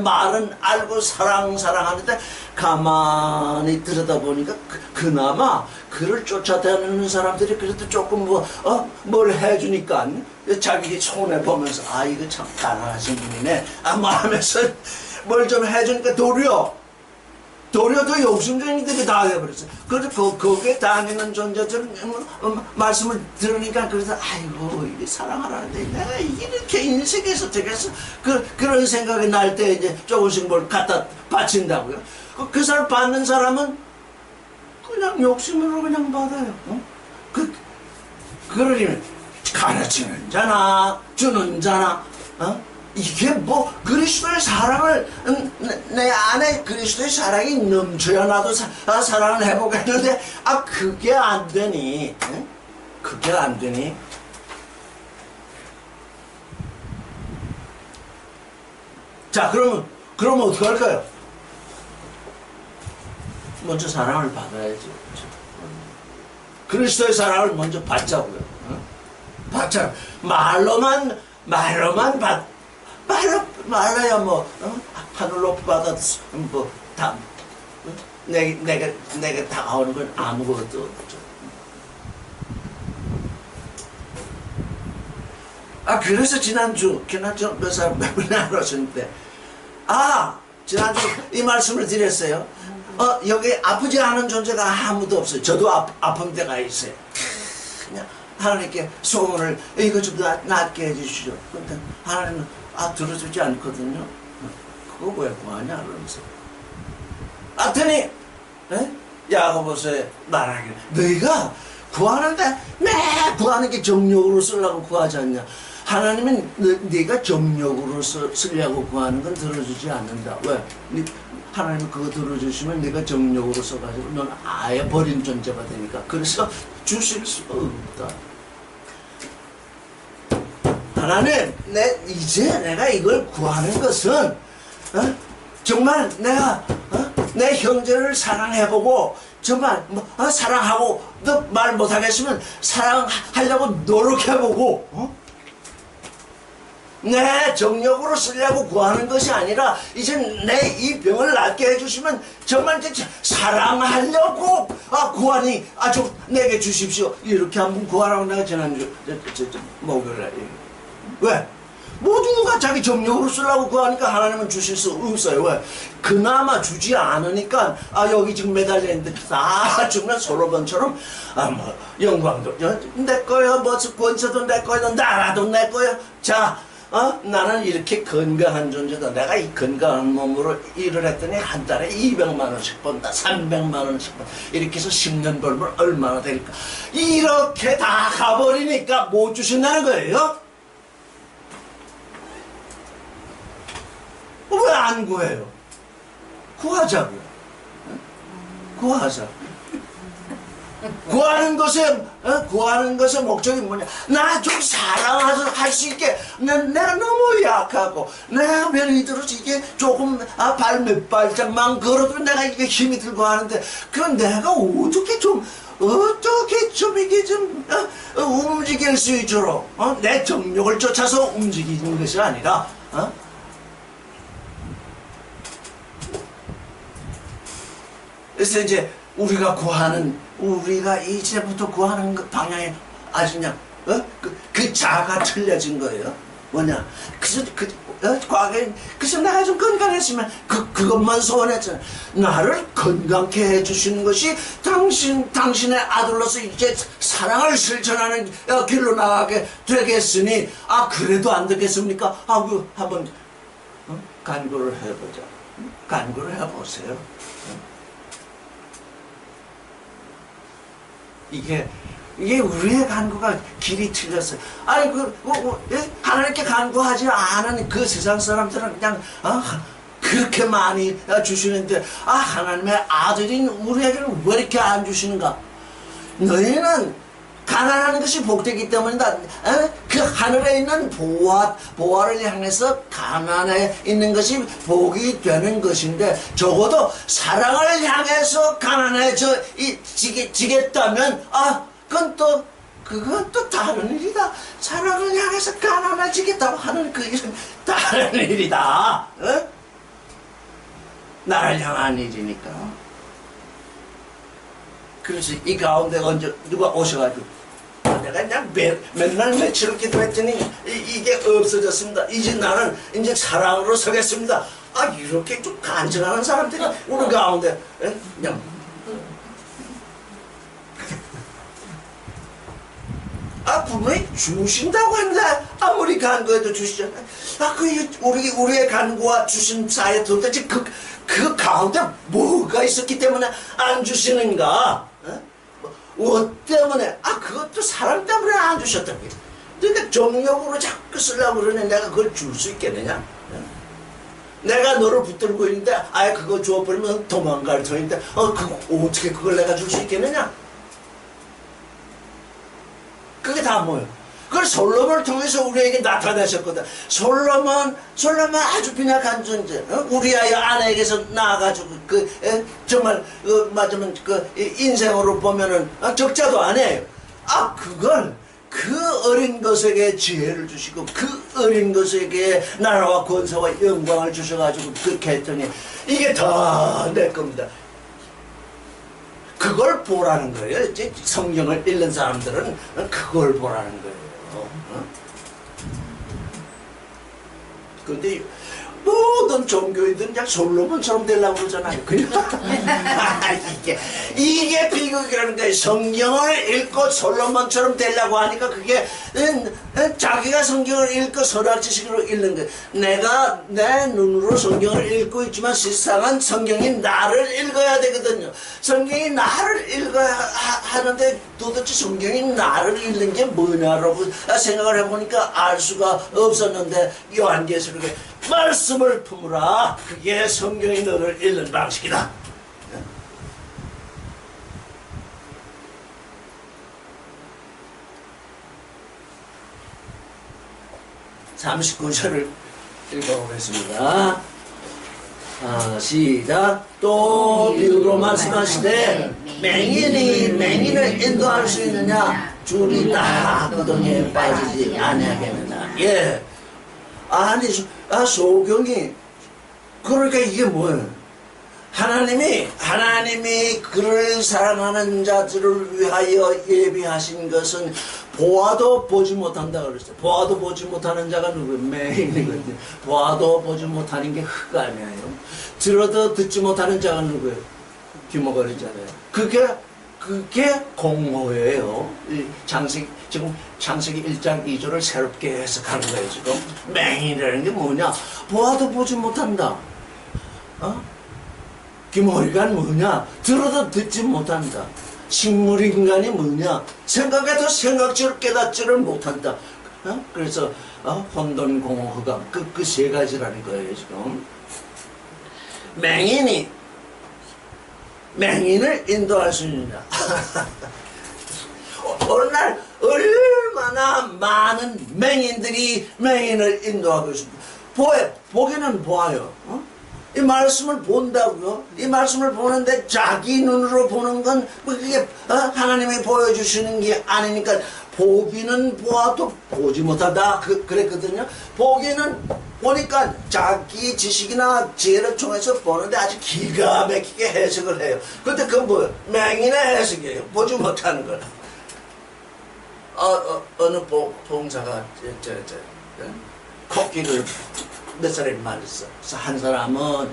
말은 알고 사랑하는데 가만히 들여다보니까 그나마 그를 쫓아다니는 사람들이 그래도 조금 뭘 해주니까 자기 손해 보면서 이거 참 가난하신 분이네 하면서 뭘 좀 해주니까 도리어도 욕심쟁이들이 다 해버렸어요. 그래서 거기에 다니는 존재들은 말씀을 들으니까 그래서 이게 사랑하라는데 내가 이렇게 인생에서 되겠어? 그런 생각이 날 때 이제 조금씩 뭘 갖다 바친다고요. 그 사람 받는 사람은 그냥 욕심으로 그냥 받아요. 그러려면 가르치는 자나 주는 자나 이게 뭐 그리스도의 사랑을 내 안에 그리스도의 사랑이 넘쳐야 나도 사랑을 해보겠는데 그게 안 되니 그게 안 되니 자 그러면 어떡할까요? 먼저 사랑을 받아야죠. 그리스도의 사랑을 먼저 받자고요. 받자 말로만 말라야 하늘 높이 받아 내가 다가오는 건 아무것도 없죠. 그래서 지난주 몇 사람 몇 분이 안 오셨는데 지난주 이 말씀을 드렸어요. 여기 아프지 않은 존재가 아무도 없어요. 저도 아픈 데가 있어요. 그냥 하나님께 소원을 이거 좀 낫게 해주시죠. 근데 하나님은 들어주지 않거든요. 그거 왜 구하냐 그러면서 아더니 야고보서에 말하기를 너희가 구하는데 매 구하는 게 정욕으로 쓰려고 구하지 않냐. 하나님은 네가 정욕으로 쓰려고 구하는 건 들어주지 않는다. 왜? 하나님은 그거 들어주시면 네가 정욕으로 써가지고 넌 아예 버린 존재가 되니까 그래서 주실 수가 없다. 하나님 이제 내가 이걸 구하는 것은 정말 내가 내 형제를 사랑해보고 정말 사랑하고 너 말 못하겠으면 사랑하려고 노력해보고 내 정력으로 쓰려고 구하는 것이 아니라 이제 내 이 병을 낫게 해주시면 정말 이제 사랑하려고 구하니 좀 내게 주십시오. 이렇게 한번 구하라고 내가 지난주 목요일에 왜? 모두가 자기 정력으로 쓰려고 구하니까 하나님은 주실 수 없어요. 왜? 그나마 주지 않으니까 여기 지금 매달려 있는데 다 정말 솔로몬처럼 뭐 영광도 내 거야, 뭐 권세도 내 거야, 나라도 내 거야. 자, 나는 이렇게 건강한 존재다. 내가 이 건강한 몸으로 일을 했더니 한 달에 200만 원씩 번다, 300만 원씩 번다. 이렇게 해서 10년 벌면 얼마나 될까? 이렇게 다 가버리니까 못 주신다는 거예요. 왜 안 구해요? 구하자고요. 구하자. 구하는 것의 목적이 뭐냐? 나 좀 사랑해서 할 수 있게. 내가 너무 약하고, 내가 별이대로 이게 조금, 발 몇 발짝만 걸어도 내가 이게 힘이 들고 하는데, 그럼 내가 어떻게 좀 이게 좀, 움직일 수 있도록, 내 정력을 쫓아서 움직이는 것이 아니라, 그래서 이제 우리가 이제부터 구하는 그 방향에 아주 그냥 그 자가 틀려진 거예요. 뭐냐? 과거에 그래서 내가 좀 건강했으면 그것만 소원했잖아. 나를 건강케 해주시는 것이 당신의 아들로서 이제 사랑을 실천하는 길로 나가게 되겠으니 그래도 안 되겠습니까? 한번 간구를 해보자. 간구를 해보세요. 이게 우리의 간구가 길이 틀렸어요. 아니 하나님께 간구하지 않은 그 세상 사람들은 그냥 그렇게 많이 주시는데 하나님의 아들인 우리에게는 왜 이렇게 안 주시는가? 너희는 가난한 것이 복되기 때문이다. 그 하늘에 있는 보화를 향해서 가난에 있는 것이 복이 되는 것인데, 적어도 사랑을 향해서 가난해지겠다면 그건 또 다른 일이다. 사랑을 향해서 가난해지겠다고 하는 그 일은 다른 일이다. 나를 향한 일이니까. 그래서 이 가운데 언제 누가 오셔가지고 내가 그냥 맨날 며칠 기도했더니 이게 없어졌습니다. 이제 나는 이제 사랑으로 서겠습니다. 이렇게 좀 간증하는 사람들이 우리 가운데 그냥 분명히 주신다고 했는데 아무리 간구해도 주시잖아요. 우리의 간구와 주신 사이에 도대체 그 가운데 뭐가 있었기 때문에 안 주시는가? 뭐 때문에? 그것도 사람 때문에 안 주셨다고. 그러니까 정력으로 자꾸 쓰려고 그러네. 내가 그걸 줄 수 있겠느냐? 내가 너를 붙들고 있는데 그거 주워버리면 도망갈 터인데 어떻게 그걸 내가 줄 수 있겠느냐? 그게 다 뭐예요? 그걸 솔로몬을 통해서 우리에게 나타내셨거든. 솔로몬 아주 빈약한 존재. 우리아의 아내에게서 나와가지고 정말 맞으면 인생으로 보면은 적자도 아니에요. 그걸 그 어린 것에게 지혜를 주시고 그 어린 것에게 나라와 권세와 영광을 주셔가지고 그렇게 했더니 이게 다 내 겁니다. 그걸 보라는 거예요. 이제 성경을 읽는 사람들은 그걸 보라는 거예요. 그런데 모든 종교인들은 그냥 솔로몬처럼 되려고 그러잖아요. 이게 비극이라는 거예요. 성경을 읽고 솔로몬처럼 되려고 하니까 그게 자기가 성경을 읽고 선악지식으로 읽는 거예요. 내가 내 눈으로 성경을 읽고 있지만 세상은 성경이 나를 읽어야 되거든요. 성경이 나를 읽어야 하는데 도대체 성경이 나를 읽는 게 뭐냐라고 생각을 해보니까 알 수가 없었는데 요한계시록에 그렇게 말씀을 품으라. 그게 성경이 너를 읽는 방식이다. 39절을 읽어보겠습니다. 시작. 또 비유로 말씀하시되 맹인을 인도할 수 있느냐? 줄이 다 구덩이에 빠지지 아니하겠느냐. 아니, 소경이, 그러니까 이게 뭐예요? 하나님이 그를 사랑하는 자들을 위하여 예비하신 것은 보아도 보지 못한다 그랬어요. 보아도 보지 못하는 자가 누구예요? 맹인이거든요. 보아도 보지 못하는 게 흑 아니에요. 들어도 듣지 못하는 자가 누구예요? 귀머거리잖아요. 그게 공허예요. 지금 창세기 1장 2절을 새롭게 해석하는 거예요, 지금. 맹인이라는 게 뭐냐? 보아도 보지 못한다. 귀머리가 뭐냐? 들어도 듣지 못한다. 식물인간이 뭐냐? 생각해도 생각지를 깨닫지를 못한다. 그래서 혼돈, 공허, 흑암 그 세 가지라는 거예요, 지금. 맹인을 인도할 수 있느냐? 어느 날 얼마나 많은 맹인들이 맹인을 인도하고 있습니다. 보기는 보아요. 이 말씀을 본다고요. 이 말씀을 보는데 자기 눈으로 보는 건 그게 하나님이 보여주시는 게 아니니까 보기는 보아도 보지 못하다 그랬거든요. 보기는 보니까 자기 지식이나 지혜를 통해서 보는데 아주 기가 막히게 해석을 해요. 근데 그건 뭐예요? 맹인의 해석이에요. 보지 못하는 걸. 어느 봉사가 코끼리를 몇 사람이 만졌어. 그래서 한 사람은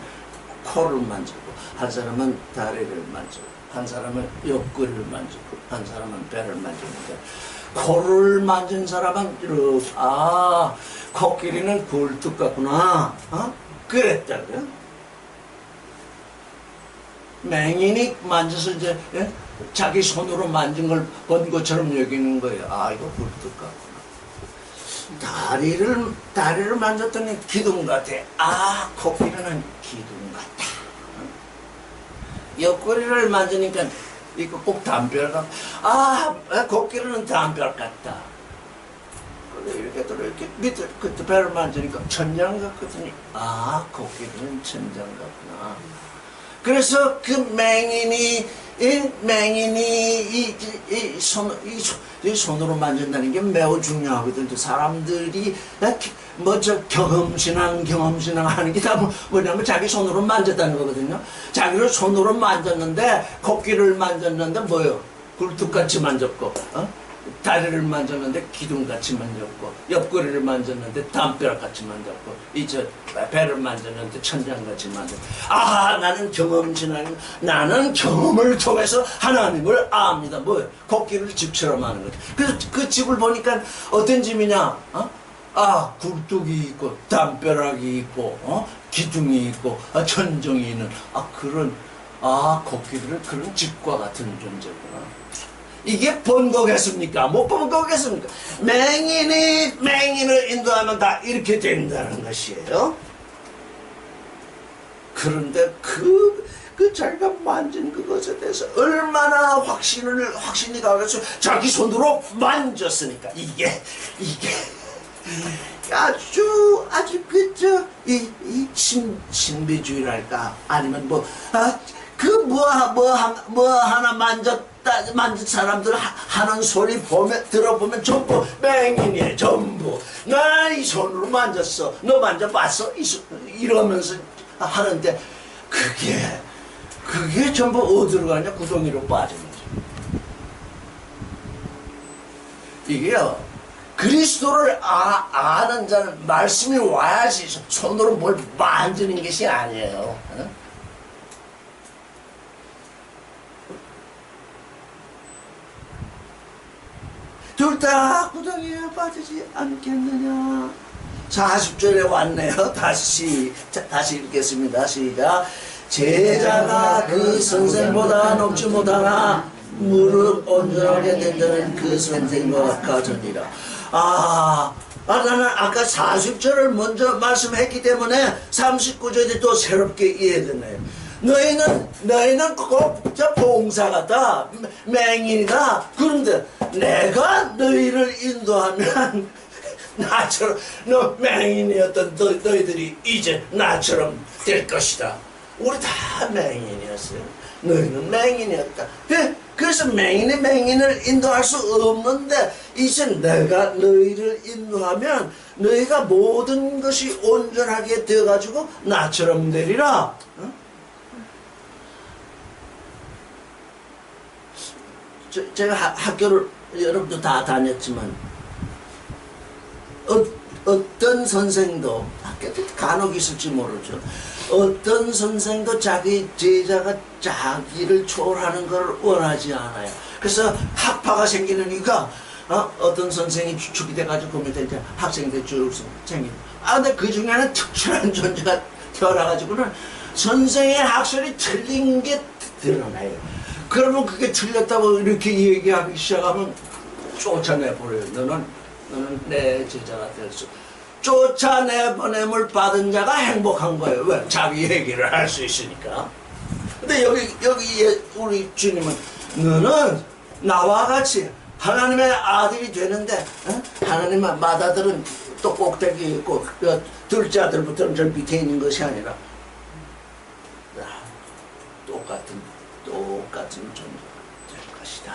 코를 만지고, 한 사람은 다리를 만지고, 한 사람은 옆구리를 만지고, 한 사람은 배를 만지는데, 코를 만진 사람은 이렇게, 코끼리는 굴뚝 같구나. 그랬다고요. 맹인이 만져서 이제 자기 손으로 만진 걸 본 것처럼 여기는 거예요. 이거 굴뚝 같구나. 다리를 만졌더니 기둥 같아. 코끼리는 기둥 같다. 옆구리를 만지니까 이거 꼭 담벼락 같다. 코끼리는 담벼락 같다. 이렇게 또 이렇게 밑에 그때 배를 만지니까 천장 같거든요. 코끼리는 천장 같구나. 그래서 그 맹인이 이 손으로 만진다는 게 매우 중요하거든요. 사람들이 경험신앙 하는 게 다 뭐냐면 자기 손으로 만졌다는 거거든요. 자기를 손으로 만졌는데, 코끼리를 만졌는데 뭐예요? 굴뚝같이 만졌고, 다리를 만졌는데 기둥같이 만졌고, 옆구리를 만졌는데 담벼락같이 만졌고, 이제 배를 만졌는데 천장같이 만졌고. 나는 경험신앙, 나는 경험을 통해서 하나님을 압니다. 뭐예요? 코끼리를 집처럼 하는 거죠. 그래서 그 집을 보니까 어떤 집이냐? 굴뚝이 있고, 담벼락이 있고, 기둥이 있고, 천정이 있는, 코끼리는 그런 집과 같은 존재구나. 이게 본 거겠습니까? 못 본 거겠습니까? 맹인을 인도하면 다 이렇게 된다는 것이에요. 그런데 그 자기가 만진 그것에 대해서 얼마나 확신이 가겠어. 자기 손으로 만졌으니까. 이게 아주 이 신비주의랄까? 아니면 하나 만진 사람들 하는 소리 들어보면 전부 맹인이에요. 전부. 나 이 손으로 만졌어. 너 만져봤어? 이러면서 하는데 그게 전부 어디로 가냐? 구덩이로 빠지는 거죠. 이게요. 그리스도를 아는 자는 말씀이 와야지 손으로 뭘 만지는 것이 아니에요. 둘 다 구덩이에 빠지지 않겠느냐. 40절에 왔네요. 다시 읽겠습니다. 시작. 제자가 그 선생보다 높지 못하나 무릎 온전하게 된 자는 그 선생과 같으니라. 나는 아까 40절을 먼저 말씀했기 때문에 39절이 또 새롭게 이해되네요. 너희는 꼭 봉사가다, 맹인이다. 그런데 내가 너희를 인도하면 나처럼, 맹인이었던 너희들이 이제 나처럼 될 것이다. 우리 다 맹인이었어요. 너희는 맹인이었다. 그래서 맹인을 인도할 수 없는데, 이제 내가 너희를 인도하면 너희가 모든 것이 온전하게 되어가지고 나처럼 되리라. 어? 제가 학교를 여러분도 다 다녔지만 어떤 선생도 학교도 간혹 있을지 모르죠. 어떤 선생도 자기 제자가 자기를 초월하는 걸 원하지 않아요. 그래서 학파가 생기는 이유가 어떤 선생이 축이 돼가지고 그러면 학생들 쭉 생기는. 근데 그 중에는 특출한 존재가 태어나가지고는 선생의 학설이 틀린 게 드러나요. 그러면 그게 틀렸다고 이렇게 얘기하기 시작하면 쫓아내버려요. 너는 내 제자가 될 수. 쫓아내보냄을 받은 자가 행복한 거예요. 왜? 자기 얘기를 할 수 있으니까. 근데 여기 우리 주님은 너는 나와 같이 하나님의 아들이 되는데 하나님의 맏아들은 또 꼭대기에 있고 둘째 아들부터는 저 밑에 있는 것이 아니라 똑같은 존재가 될 것이다.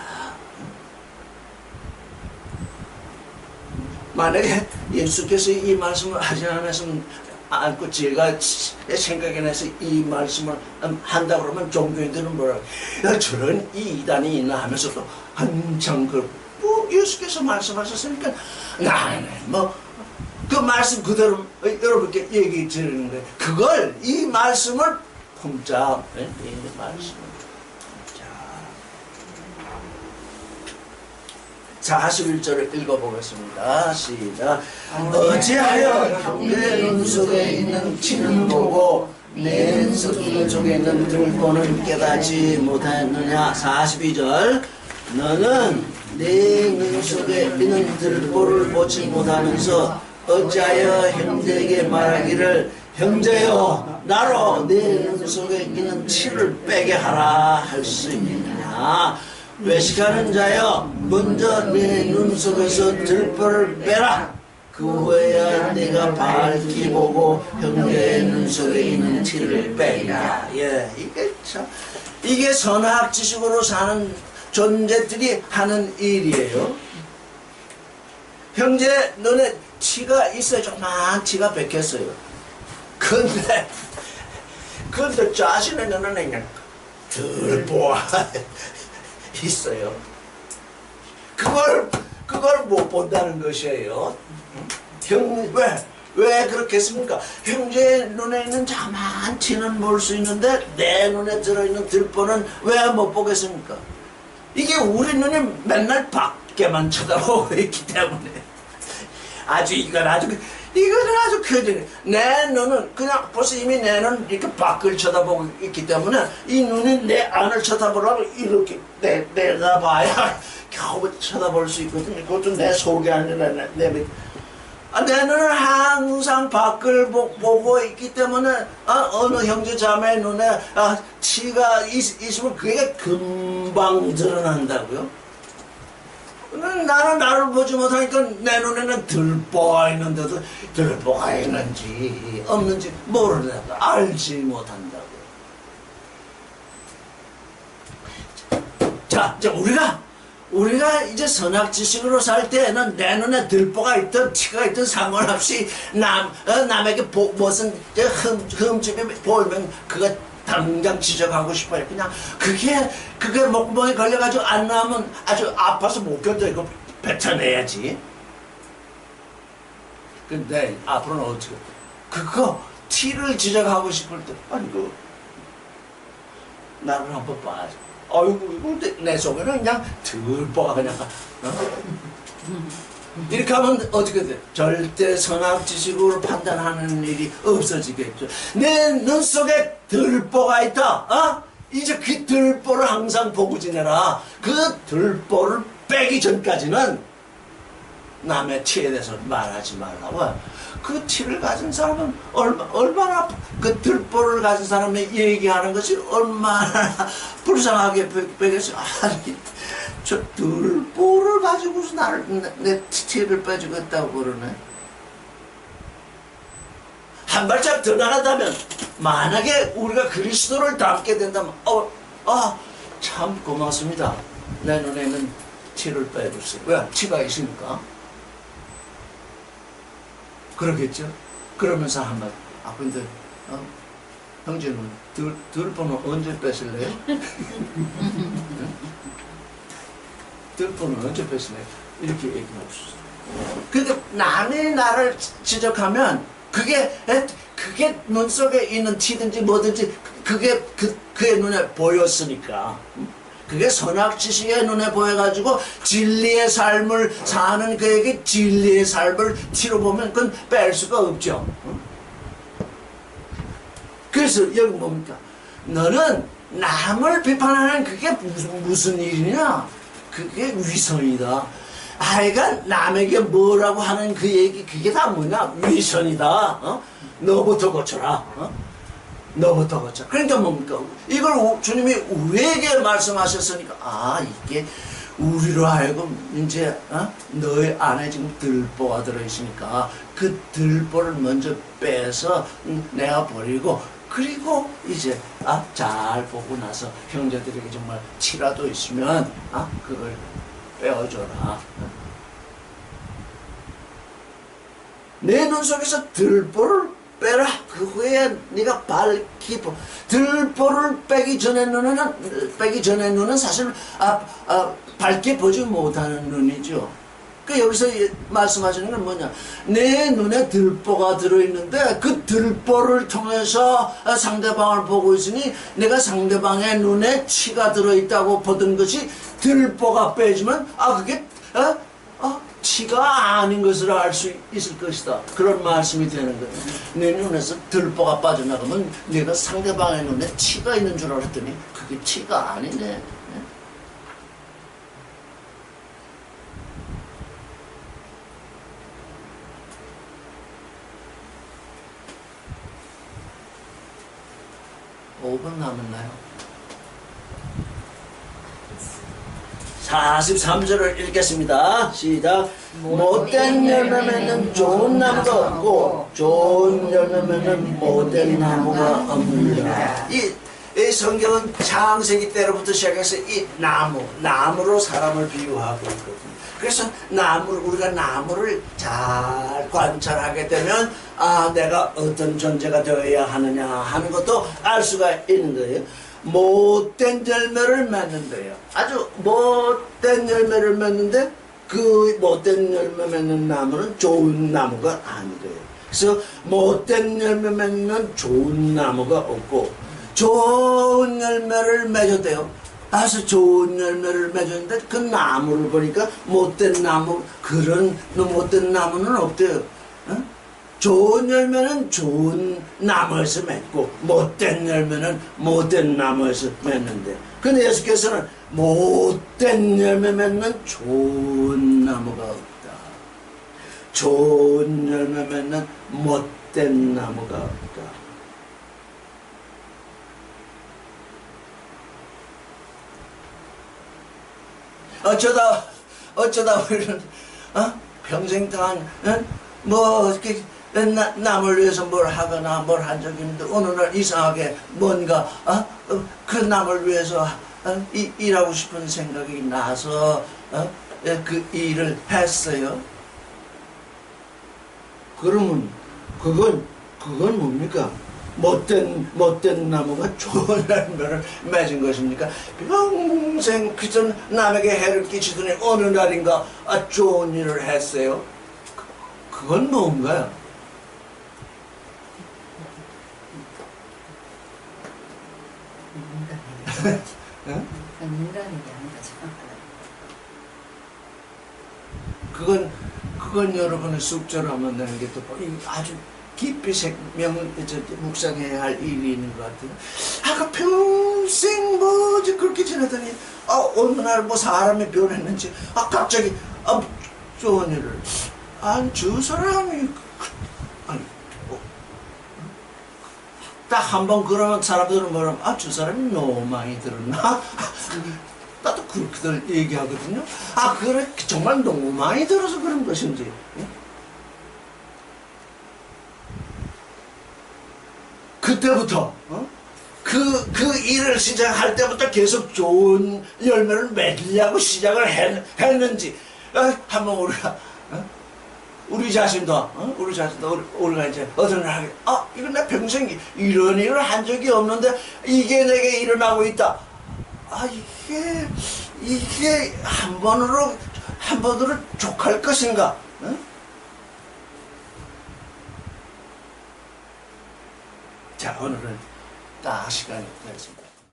만약에 예수께서 이 말씀을 하지 않았으면 않고 제가 생각이 나서 이 말씀을 한다 그러면 종교인들은 뭐라고 저런 이단이 있나 하면서도 한참 예수께서 말씀하셨으니까 나는 그 말씀 그대로 여러분께 얘기 드리는 거예요. 그걸 이 말씀을 품자. 이 말씀을 자, 41절을 읽어보겠습니다. 시작. 어찌하여 형제 눈 속에 있는 티는 보고 내 눈 속에 있는 들보는 깨닫지 못하였느냐. 42절. 너는 내 눈 속에 있는 들보를 보지 못하면서 어찌하여 형제에게 말하기를 형제여 나로 내 눈 속에 있는 티를 빼게 하라 할 수 있느냐. 외식하는 자여 먼저 내 눈 속에서 들보를 빼라. 그 후에야 내가 밝히 보고 형제의 눈 속에 있는 티를 빼라. 예, 이게 참 이게 선악 지식으로 사는 존재들이 하는 일이에요. 형제 눈에 티가 있어요. 조그만 티가 박혔어요. 근데 자신의 눈에 그냥 들보아 있어요. 그걸 못 본다는 것이에요. 왜 그렇겠습니까? 형제의 눈에 있는 자만 티는 볼 수 있는데 내 눈에 들어있는 들보는 왜 못 보겠습니까? 이게 우리 눈이 맨날 밖에만 쳐다보고 있기 때문에 이거는 아주 커지네. 내 눈은 그냥 벌써 이미 내 눈은 이렇게 밖을 쳐다보고 있기 때문에 이 눈이 내 안을 쳐다보려고 이렇게 내가 봐야 겨우 쳐다볼 수 있거든요. 그것도 내 속이 아니라 내 밑. 내 눈은 항상 밖을 보고 있기 때문에 어느 형제 자매의 눈에 티가 있으면 그게 금방 드러난다고요. 나는 나를 보지 못하니까 내 눈에는 들보가 있는데도 들보가 있는지 없는지 모르는다고 알지 못한다고요. 자 우리가 이제 선악 지식으로 살 때는 내 눈에 들보가 있든 티가 있든 상관없이 남에게 무슨 흠집이 보이면 그거 당장 지적하고 싶어요. 그냥 그게 목구멍에 걸려가지고 안 나오면 아주 아파서 못 견뎌. 이거 뱉어내야지. 근데 앞으로는 어떻게 그거 티를 지적하고 싶을 때 나를 한번 봐. 이거 내 속에는 그냥 들보가 그냥 이렇게 하면 어떻게 돼? 절대 선악 지식으로 판단하는 일이 없어지겠죠. 내 눈 속에 들보가 있다. 이제 그 들보를 항상 보고 지내라. 그 들보를 빼기 전까지는 남의 티에 대해서 말하지 말라고. 그 티를 가진 사람은 얼마나 그 들보를 가진 사람이 얘기하는 것이 얼마나 불쌍하게 빼겠어요. 저 들보를 가지고서 내 티를 빼주겠다고 그러네. 한 발짝 더 나간다면 만약에 우리가 그리스도를 닮게 된다면 참 고맙습니다. 내 눈에는 티를 빼주세요. 왜? 티가 있으니까. 그러겠죠. 그러면서 한마디. 아, 근데, 형제는 들보는 언제 뺏을래요? 들보는 언제 뺏을래요? 이렇게 얘기하고 있어요. 그러니까 남이 나를 지적하면 그게 눈 속에 있는 티든지 뭐든지 그게 그의 눈에 보였으니까. 그게 선악지식의 눈에 보여가지고 진리의 삶을 사는 그에게 진리의 삶을 티로 보면 그건 뺄 수가 없죠. 그래서 여기 뭡니까? 너는 남을 비판하는 그게 무슨 일이냐? 그게 위선이다. 아이가 남에게 뭐라고 하는 그 얘기 그게 다 뭐냐? 위선이다. 너부터 고쳐라. 너부터 고쳐. 그러니까 뭡니까? 이걸 주님이 우리에게 말씀하셨으니까 아 이게 우리로 하여금 이제 너의 안에 지금 들보가 들어있으니까 그 들보를 먼저 빼서 내가 버리고 그리고 이제 잘 보고 나서 형제들에게 정말 치라도 있으면 그걸 빼어줘라. 내 눈 속에서 들보를 빼라. 그 후에 네가 밝히 들보를 빼기 전에 눈은 사실 밝게 보지 못하는 눈이죠. 그 여기서 말씀하시는 건 뭐냐? 내 눈에 들보가 들어있는데 그 들보를 통해서 상대방을 보고 있으니 내가 상대방의 눈에 치가 들어있다고 보던 것이 들보가 빼지면 그게 치가 아닌 것을 알 수 있을 것이다. 그런 말씀이 되는 거예요. 내 눈에서 들보가 빠져나가면 내가 상대방의 눈에 치가 있는 줄 알았더니 그게 치가 아니네. 5분 남았나요? 43절을 읽겠습니다. 시작. 못된 열매 맺는 좋은 나무가 없고 좋은 열매 맺는 못된 나무가 없느니라. 이 성경은 창세기 때로부터 시작해서 이 나무로 사람을 비유하고 있거든요. 그래서 우리가 나무를 잘 관찰하게 되면 내가 어떤 존재가 되어야 하느냐 하는 것도 알 수가 있는 거예요. 못된 열매를 맺는데요. 아주 못된 열매를 맺는데 그 못된 열매 맺는 나무는 좋은 나무가 아니래요. 그래서 못된 열매 맺는 좋은 나무가 없고 좋은 열매를 맺었대요. 아주 좋은 열매를 맺었는데 그 나무를 보니까 못된 나무 그런 못된 나무는 없대요. 좋은 열매는 좋은 나무에서 맺고 못된 열매는 못된 나무에서 맺는데 근데 예수께서는 못된 열매 맺는 좋은 나무가 없다. 좋은 열매 맺는 못된 나무가 없다. 어쩌다 우리는 평생 동안 뭐 이렇게 남을 위해서 뭘 하거나 뭘 한 적이 있는데 어느 날 이상하게 뭔가 그 남을 위해서 일하고 싶은 생각이 나서 그 일을 했어요. 그러면 그건 뭡니까? 못된 나무가 좋은 열매를 맺은 것입니까? 평생 그전 남에게 해를 끼치더니 어느 날인가 좋은 일을 했어요. 그건 뭔가요? 인간이 아닌 거죠. 그건 여러분의 숙제로 하면 되는 게 또 아주 깊이 묵상해야 할 일이 있는 것 같아요. 평생 뭐지 그렇게 지내더니 어느 날 뭐 사람이 변했는지 갑자기 좋은 일을 저 사람이 딱 한 번 그러면 사람들은 뭐라면 저 사람이 너무 많이 들었나? 나도 그렇게들 얘기하거든요. 그래 정말 너무 많이 들어서 그런 것인지. 그때부터 그 일을 시작할 때부터 계속 좋은 열매를 맺으려고 시작을 했는지 한번 우리가 우리 자신도, 우리가 이제 어떤 날 하게, 이건 내 평생 이런 일을 한 적이 없는데 이게 내게 일어나고 있다. 이게 한 번으로 족할 것인가? 응? 자, 오늘은 딱 시간이 되었습니다.